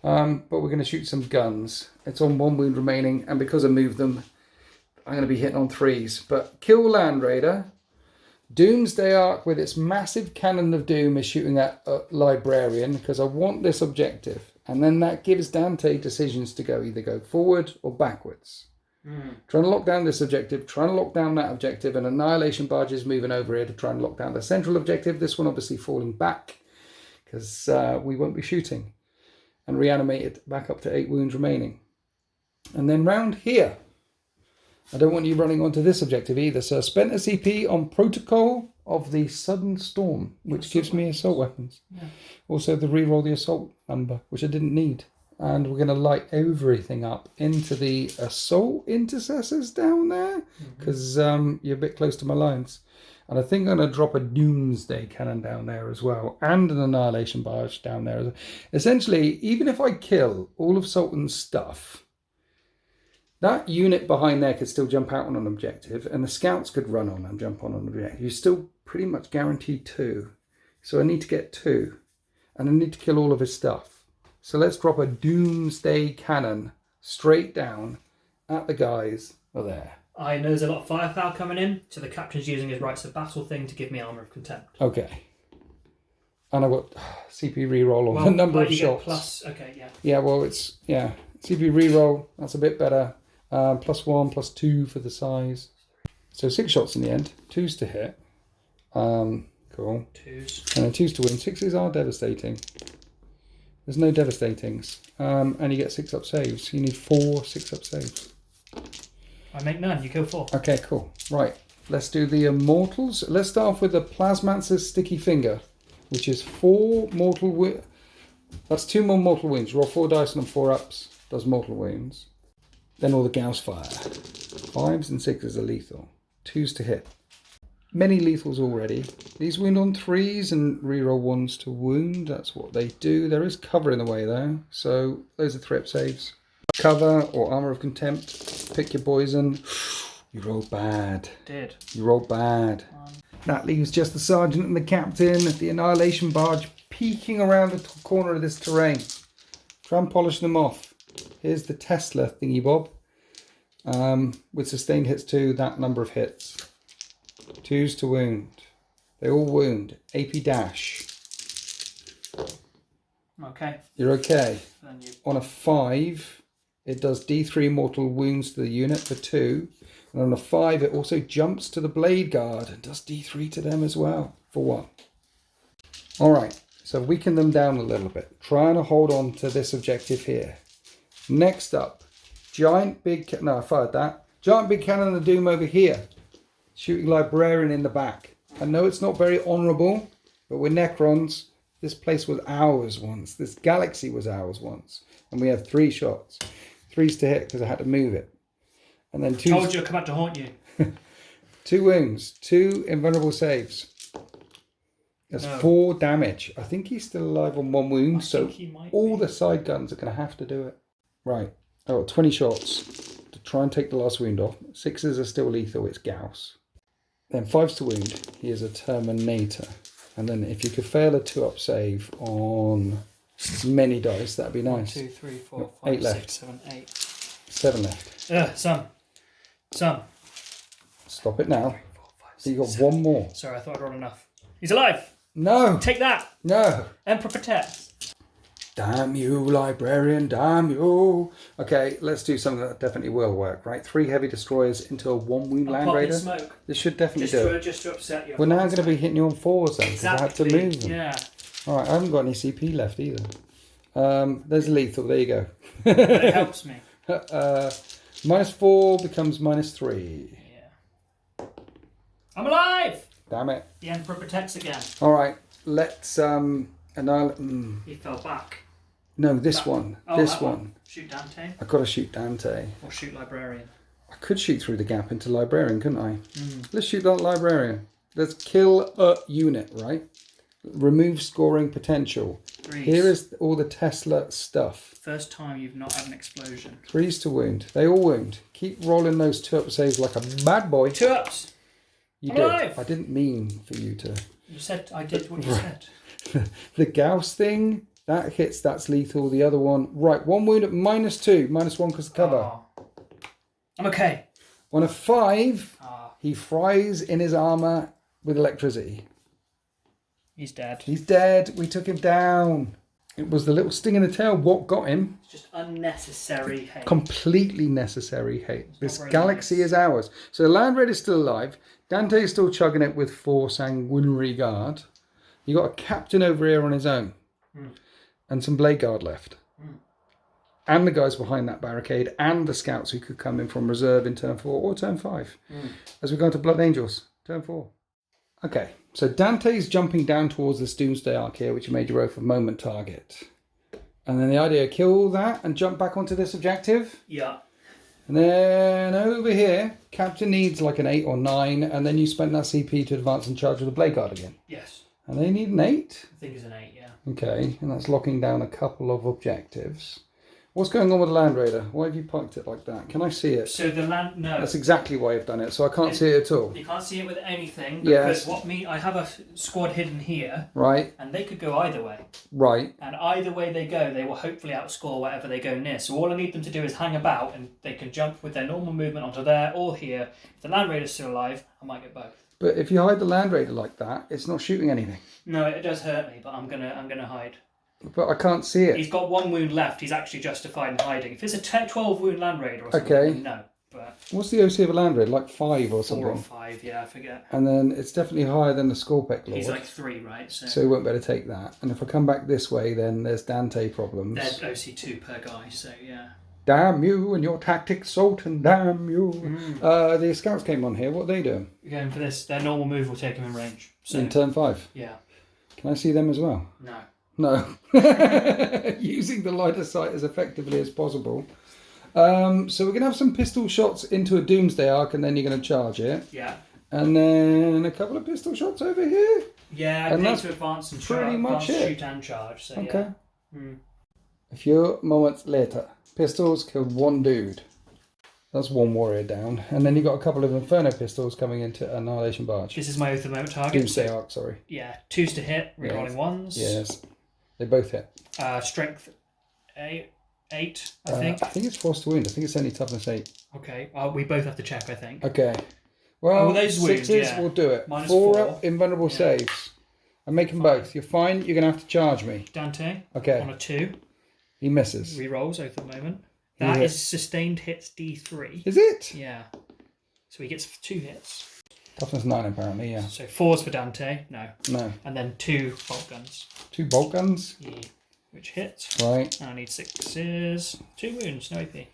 But we're going to shoot some guns. It's on 1 wound remaining, and because I moved them, I'm going to be hitting on 3s. But kill Land Raider. Doomsday Ark with its massive cannon of doom is shooting at Librarian because I want this objective. And then that gives Dante decisions to go either go forward or backwards. Trying to lock down this objective, trying to lock down that objective, and Annihilation Barge is moving over here to try and lock down the central objective. This one obviously falling back because we won't be shooting. And reanimate it back up to 8 wounds remaining. And then round here, I don't want you running onto this objective either. So I spent a CP on Protocol of the Sudden Storm, which gives me assault weapons. Yeah. Also the reroll the assault number, which I didn't need. And we're going to light everything up into the assault intercessors down there because you're a bit close to my lines. And I think I'm going to drop a Doomsday Cannon down there as well, and an Annihilation Barge down there. Essentially, even if I kill all of Sultan's stuff, that unit behind there could still jump out on an objective, and the scouts could run on and jump on an objective. You're still pretty much guaranteed 2. So I need to get 2, and I need to kill all of his stuff. So let's drop a Doomsday Cannon straight down at the guys there. I know there's a lot of firepower coming in, so the captain's using his rights of battle thing to give me armour of contempt. Okay. And I've got CP reroll on the number of shots. Plus, okay, yeah. Yeah, well, it's, yeah. CP reroll, that's a bit better. +1, +2 for the size. So 6 shots in the end. 2s to hit. Cool. 2s. And then 2s to win. 6s are devastating. There's no devastatings. And you get 6-up saves. You need 4 6-up saves. I make none, you kill 4. Okay, cool. Right, let's do the Immortals. Let's start off with the Plasmancer's Sticky Finger, which is 4 mortal wounds. That's 2 more mortal wounds. Roll 4 dice and 4 ups. Does mortal wounds. Then all the Gauss Fire. 5s and 6s are lethal. 2s to hit. Many lethals already. These wound on 3s and reroll 1s to wound. That's what they do. There is cover in the way though, so those are 3-up saves. Cover or Armour of Contempt. Pick your poison. You rolled bad. Did. You rolled bad. That leaves just the Sergeant and the Captain. The Annihilation Barge peeking around the corner of this terrain. Try and polish them off. Here's the Tesla thingy bob. With sustained hits 2, that number of hits. 2s to wound. They all wound. AP dash. Okay. You're okay. Then you... On a 5... it does D3 mortal wounds to the unit for 2. And on a 5, it also jumps to the Blade Guard and does D3 to them as well for 1. Alright, so weaken them down a little bit. Trying to hold on to this objective here. Next up, Giant Big... no, I fired that. Giant Big Cannon of Doom over here. Shooting Librarian in the back. I know it's not very honourable, but we're Necrons. This place was ours once. This galaxy was ours once. And we had 3 shots. 3s to hit because I had to move it. And then 2... told you I'd come out to haunt you. 2 wounds. 2 invulnerable saves. That's 4 damage. I think he's still alive on 1 wound. So all the side guns are going to have to do it. Right. I got 20 shots to try and take the last wound off. 6s are still lethal. It's Gauss. Then 5s to wound. He is a Terminator. And then if you could fail a 2-up save on... many dice, that'd be nice. 1, 2, 3, 4, 8 5, left. 6, 7, 8. 7 left. Some. Stop it now. 3, 4, 5, 6, You got 7. 1 more. Sorry, I thought I'd rolled enough. He's alive! No! Take that! No! Emperor protects. Damn you, Librarian, damn you. Okay, let's do something that definitely will work, right? 3 heavy destroyers into a 1 wound Land Raider. Smoke. This should definitely do it. Just to upset you. We're now going to be hitting you on 4s then, because I had to move them. Yeah. Alright, I haven't got any CP left either. There's lethal, there you go. It helps me. -4 becomes -3. Yeah. I'm alive! Damn it. The Emperor protects again. Alright, let's annihilate... He fell back. No, this one. Oh, this that one. Shoot Dante. I've got to shoot Dante. Or shoot Librarian. I could shoot through the gap into Librarian, couldn't I? Let's shoot that Librarian. Let's kill a unit, right? Remove scoring potential. 3s. Here is all the Tesla stuff. First time you've not had an explosion. 3s to wound. They all wound. Keep rolling those 2-up saves like a bad boy. 2-ups. You I'm did. alive. I didn't mean for you to... You said I did what you said. The Gauss thing That hits, that's lethal. The other one, right, 1 wound at -2, -1 because of cover. Oh. I'm okay. On a 5, he fries in his armor with electricity. He's dead. He's dead. We took him down. It was the little sting in the tail. What got him? It's just unnecessary hate. Completely necessary hate. This very galaxy nice. is ours. So the Land Raider's still alive. Dante is still chugging it with 4 sanguinary guard. You got a captain over here on his own. And some blade guard left. And the guys behind that barricade and the scouts who could come in from reserve in turn 4 or turn 5. As we go into Blood Angels, turn 4. Okay, so Dante's jumping down towards this Doomsday Arc here, which you made your Oath of Moment target. And then the idea, kill that and jump back onto this objective. Yeah. And then over here, Captain needs like an 8 or 9, and then you spend that CP to advance and charge with the Blade Guard again. Yes. And they need an 8. I think it's an 8, yeah. Okay, and that's locking down a couple of objectives. What's going on with the Land Raider? Why have you parked it like that? Can I see it? So the land, no. That's exactly why I've done it, so I can't see it at all. You can't see it with anything Yes. because I have a squad hidden here, Right, and they could go either way. right. And either way they go, they will hopefully outscore whatever they go near. So all I need them to do is hang about, and they can jump with their normal movement onto there or here. If the Land Raider's still alive, I might get both. But if you hide the Land Raider like that, it's not shooting anything. No, it does hurt me, but I'm gonna hide. But I can't see it. He's got 1 wound left. He's actually justified in hiding. If it's a 12 wound Land Raider or something, Okay. then no. But What's the OC of a Land Raider? Like 5 or 4 or something? 5, yeah, I forget. And then it's definitely higher than the Scorpec Lord. He's like 3, right? So he won't be able to take that. And if I come back this way, then there's Dante problems. There's OC2 per guy, so yeah. Damn you and your tactics, Sultan, damn you. The scouts came on here. What are they doing? Going for this, their normal move will take him in range. So In turn 5. yeah. Can I see them as well? No. No. Using the line of sight as effectively as possible. So we're going to have some pistol shots into a Doomsday Arc, and then you're going to charge it. Yeah. And then a couple of pistol shots over here. Yeah, I And need that's to advance and pretty charge, much advance, it. shoot and charge. So Okay. yeah. A few moments later, pistols killed 1 dude. That's 1 warrior down. And then you got a couple of Inferno pistols coming into Annihilation Barge. This is my Oath of Moment target. Doomsday Arc, sorry. Yeah, 2s to hit, rerolling 1s. Yes. They both hit. Strength 8, I think. I think it's force to wound. I think it's only toughness 8. Okay, we both have to check, I think. Okay. Well, Oh, those wounds, 6s yeah. will do it. Minus 4 4. up, invulnerable Yeah. saves. I'm making both. You're fine. You're going to have to charge me. Dante Okay. on a 2. He misses. Rerolls Oath of Moment. He That hits. is sustained hits D3. Is it? Yeah. So he gets 2 hits. Toughness 9 apparently, yeah. So 4s for Dante, no. No. And then 2 bolt guns. 2 bolt guns. Yeah. Which hits. Right. And I need 6s. 2 wounds, no AP.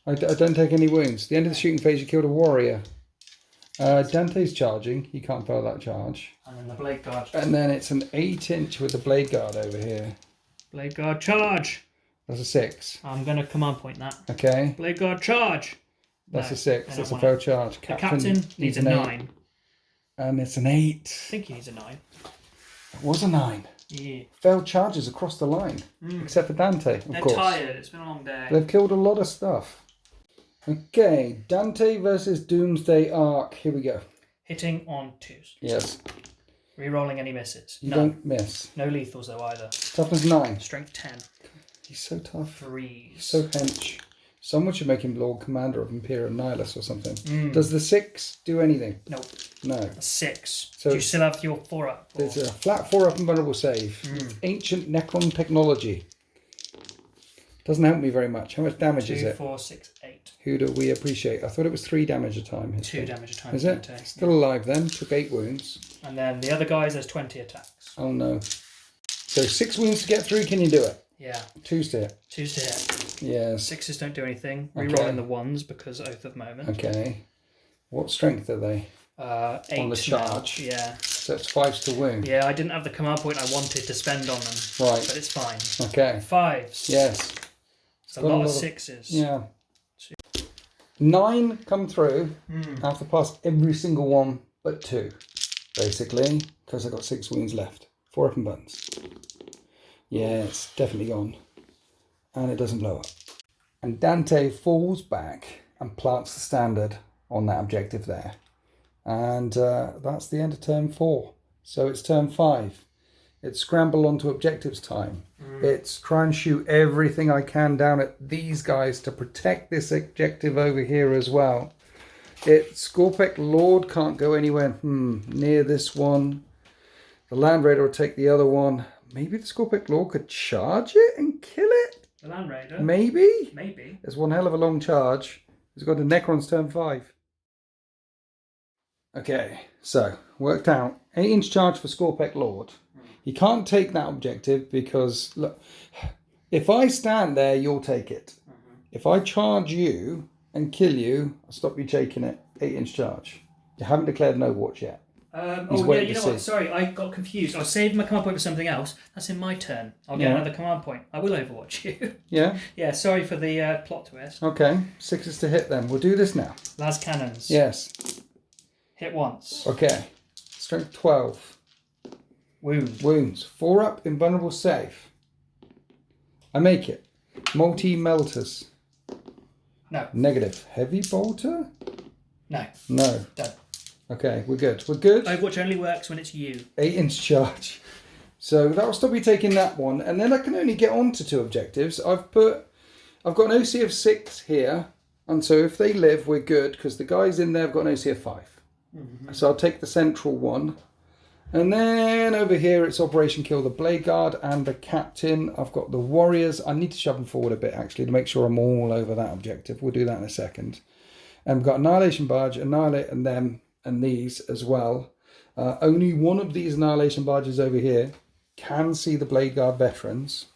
I don't take any wounds. The end of the shooting phase, you killed a warrior. Dante's charging. He can't fail that charge. And then the Blade Guard. And then it's an 8-inch with the blade guard over here. Blade Guard charge! That's a 6. I'm going to command point that. Okay. Blade Guard charge! That's No, a 6. I don't That's a want failed charge. The Captain needs a an 9. 8. And it's an 8. I think he needs a 9. It was a 9. Yeah. Failed charges across the line. Except for Dante, of They're course. tired, it's been a long day. They've killed a lot of stuff. Okay, Dante versus Doomsday Arc. Here we go. Hitting on 2s. Yes. Rerolling any misses. You No. don't miss. No lethals though either. Toughness 9. Strength 10. He's so tough. 3s. So hench. Someone should make him Lord Commander of Imperial Nihilus or something. Does the 6 do anything? Nope. No. A 6. So Do you still have your 4 up? Or... It's a flat 4 up and vulnerable save. It's ancient Necron technology. Doesn't help me very much. How much damage is 2, it? 4, 6, 8. Who do we appreciate? I thought it was 3 damage a time. his 2 thing. damage a time. Is it? Dante. Still alive then. Took 8 wounds. And then the other guys, there's 20 attacks. Oh no. So 6 wounds to get through. Can you do it? Yeah. 2's to hit. 2s to hit. Yes. 6s don't do anything. Okay. Rerolling the 1s because Oath of Moment. Okay. What strength are they? 8 On the now. charge. Yeah. So it's 5s to wound. Yeah, I didn't have the command point I wanted to spend on them. Right. But it's fine. Okay. 5s. Yes. It's a got lot of 6s. Yeah. 9 come through. I have to pass every single one but 2, basically, because I've got 6 wounds left. 4 open buttons. Yeah, it's definitely gone. And it doesn't blow up. And Dante falls back and plants the standard on that objective there. And that's the end of turn 4. So it's turn 5. It's scramble onto objectives time. It's try and shoot everything I can down at these guys to protect this objective over here as well. Scorpec Lord can't go anywhere near this one. The Land Raider will take the other one. Maybe the Scorpec Lord could charge it and kill it? The Land Raider? Maybe? Maybe. There's one hell of a long charge. He's got a Necrons turn 5. Okay, so worked out. 8-inch charge for Scorpec Lord. He can't take that objective because, look, if I stand there, you'll take it. If I charge you and kill you, I'll stop you taking it. 8-inch charge. You haven't declared an Overwatch yet. You know what? Sorry, I got confused. I was saving my command point for something else. That's in my turn. I'll get another command point. I will Overwatch you. Yeah? Yeah, sorry for the plot twist. Okay, 6s to hit then. We'll do this now. Las cannons. Yes. Hit once. Okay. Strength 12. Wounds. 4 up, invulnerable save. I make it. Multi-melters. No. Negative. Heavy bolter? No. No. Done. Okay, we're good. We're good. Overwatch only works when it's you. 8-inch charge. So that will stop me taking that one. And then I can only get on to 2 objectives. I've got an OC of 6 here. And so if they live, we're good. Because the guys in there have got an OC of 5. So I'll take the central one. And then over here, it's Operation Kill the Blade Guard and the Captain. I've got the Warriors. I need to shove them forward a bit, actually, to make sure I'm all over that objective. We'll do that in a second. And we've got Annihilation Barge, Annihilate, and them, and these as well. Only one of these Annihilation Barges over here can see the Blade Guard veterans.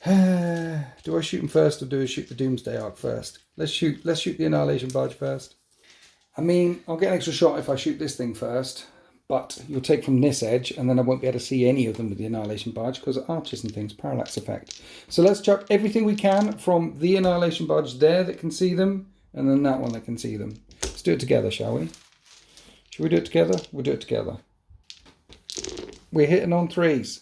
Do I shoot them first, or do I shoot the Doomsday Arc first? Let's shoot the Annihilation Barge first. I mean, I'll get an extra shot if I shoot this thing first. But you'll take from this edge, and then I won't be able to see any of them with the Annihilation Barge because of archers and things, parallax effect. So let's chuck everything we can from the Annihilation Barge there that can see them, and then that one that can see them. Let's do it together, shall we? Shall we do it together? We'll do it together. We're hitting on 3s.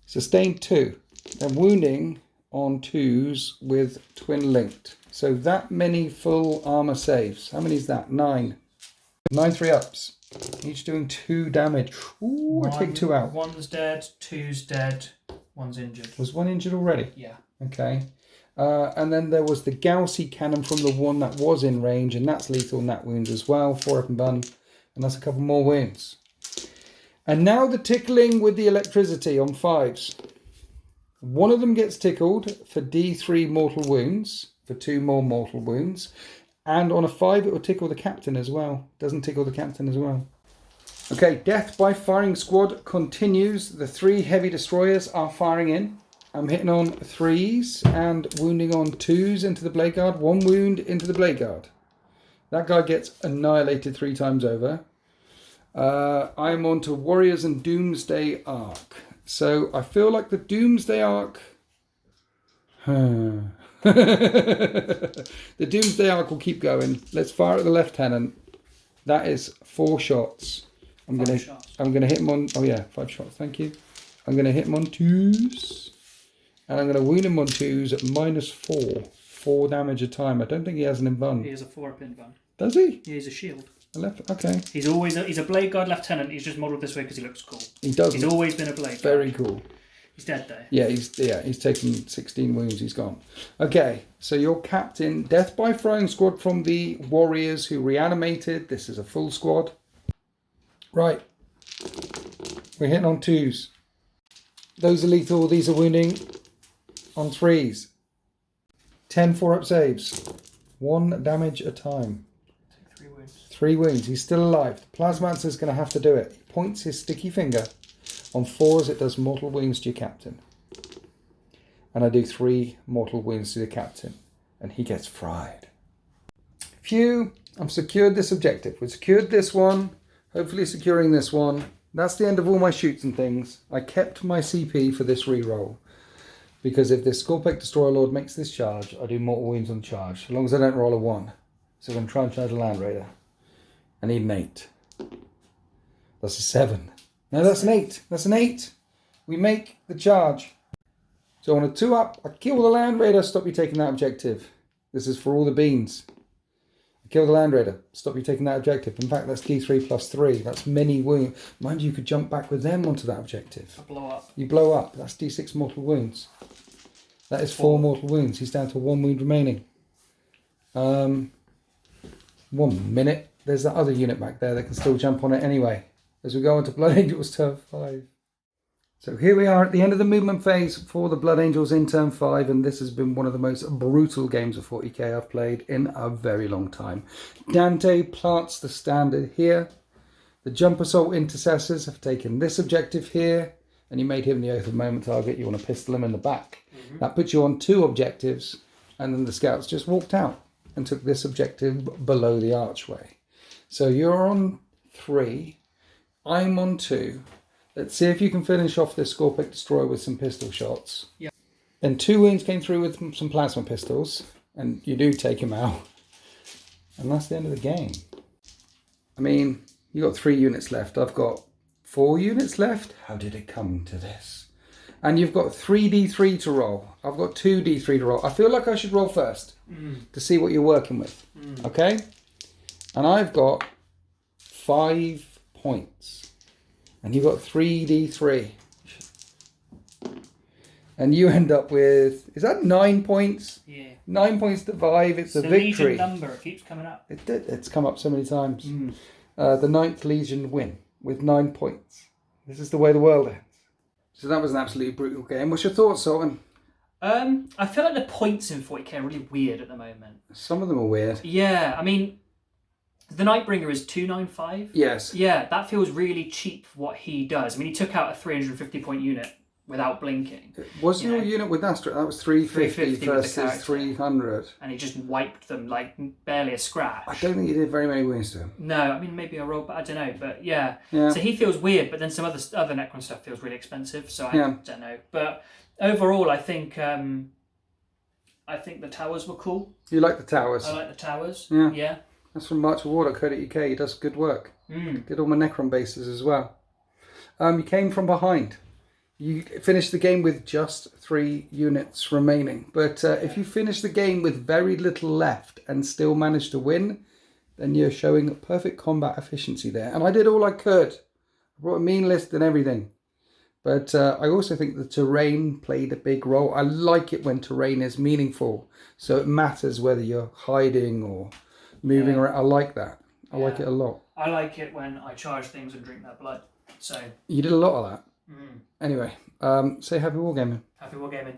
Sustained 2. Then wounding on 2s with twin linked. So that many full armor saves. How many is that? 9. 9 3-ups. Each doing 2 damage. Ooh, I take 2 out. 1's dead, 2's dead, 1's injured. Was 1 injured already? Yeah. Okay. And then there was the Gaussy cannon from the one that was in range, and that's lethal nat wounds as well. 4 up and bun, and that's a couple more wounds. And now the tickling with the electricity on 5s. One of them gets tickled for D3 mortal wounds, for 2 more mortal wounds. And on a 5, it will tickle the captain as well. Doesn't tickle the captain as well. Okay, death by firing squad continues. The 3 heavy destroyers are firing in. I'm hitting on 3s and wounding on 2s into the Blade Guard. 1 wound into the Blade Guard. That guy gets annihilated 3 times over. I'm on to Warriors and Doomsday Arc. So I feel like the Doomsday Arc... The Doomsday Arc will keep going. Let's fire at the Lieutenant. That is 4 shots. I'm gonna hit him on 5 shots, thank you. I'm gonna hit him on 2s. And I'm gonna wound him on 2s at -4. 4 damage a time. I don't think he has an invuln. He has a 4-up invuln. Does he? Yeah, he's a shield. Okay. He's a Blade Guard Lieutenant. He's just modelled this way because he looks cool. He does. He's always been a Blade Guard. Very cool. He's dead though. Yeah, he's taken 16 wounds. He's gone. Okay, so your captain, death by frying squad from the Warriors who reanimated. This is a full squad. Right. We're hitting on 2s. Those are lethal. These are wounding on 3s. 10 4-up saves. 1 damage a time. 3 wounds. 3 wounds. He's still alive. The Plasmancer's going to have to do it. He points his sticky finger. On 4s, it does mortal wounds to your captain. And I do 3 mortal wounds to the captain. And he gets fried. Phew, I've secured this objective. We've secured this one. Hopefully securing this one. That's the end of all my shoots and things. I kept my CP for this reroll. Because if this Scorpec Destroyer Lord makes this charge, I do mortal wounds on charge. As long as I don't roll a 1. So I'm going to try and charge a Land Raider. I need an 8. That's a 7. No, that's an 8. That's an 8. We make the charge. So on a 2-up, I kill the Land Raider, stop you taking that objective. This is for all the beans. Kill the Land Raider. Stop you taking that objective. In fact, that's D3 plus 3. That's many wounds. Mind you, you could jump back with them onto that objective. I blow up. You blow up. That's D6 mortal wounds. That is 4 mortal wounds. He's down to 1 wound remaining. 1 minute. There's that other unit back there that can still jump on it anyway. As we go on to Blood Angels turn 5. So here we are at the end of the movement phase for the Blood Angels in turn 5, and this has been one of the most brutal games of 40k I've played in a very long time. Dante plants the standard here. The Jump Assault Intercessors have taken this objective here, and you made him the Oath of Moment target. You want to pistol him in the back. That puts you on 2 objectives, and then the scouts just walked out and took this objective below the archway. So you're on 3, I'm on 2. Let's see if you can finish off this Scorpic Destroyer with some pistol shots. Yeah. And 2 wounds came through with some plasma pistols, and you do take him out. And that's the end of the game. I mean, you got 3 units left. I've got 4 units left. How did it come to this? And you've got 3d3 to roll. I've got 2d3 to roll. I feel like I should roll first to see what you're working with. Okay? And I've got 5 points. And you've got 3d3. And you end up with, is that 9 points? Yeah. 9 points to 5. It's a victory. Legion number. It keeps coming up. It did. It's come up so many times. The 9th Legion win with 9 points. This is the way the world ends. So that was an absolutely brutal game. What's your thoughts, Sultan? I feel like the points in 40k are really weird at the moment. Some of them are weird. Yeah, I mean, the Nightbringer is 295. Yes. Yeah, that feels really cheap for what he does. I mean, he took out a 350 point unit without blinking. Was your unit with Astra? That was 350 versus 300. And he just wiped them like barely a scratch. I don't think he did very many wounds to him. No, I mean, maybe I rolled, but I don't know. But yeah. So he feels weird, but then some other Necron stuff feels really expensive. So I don't know. But overall, I think the towers were cool. You like the towers? I like the towers. Yeah. That's from marchofwar.co.uk. He does good work. Did all my Necron bases as well. You came from behind. You finished the game with just 3 units remaining. But if you finish the game with very little left and still manage to win, then you're showing perfect combat efficiency there. And I did all I could. I brought a mean list and everything. But I also think the terrain played a big role. I like it when terrain is meaningful. So it matters whether you're hiding or moving around. I like that. I like it a lot. I like it when I charge things and drink their blood. So you did a lot of that. Anyway, say happy wargaming. Happy wargaming.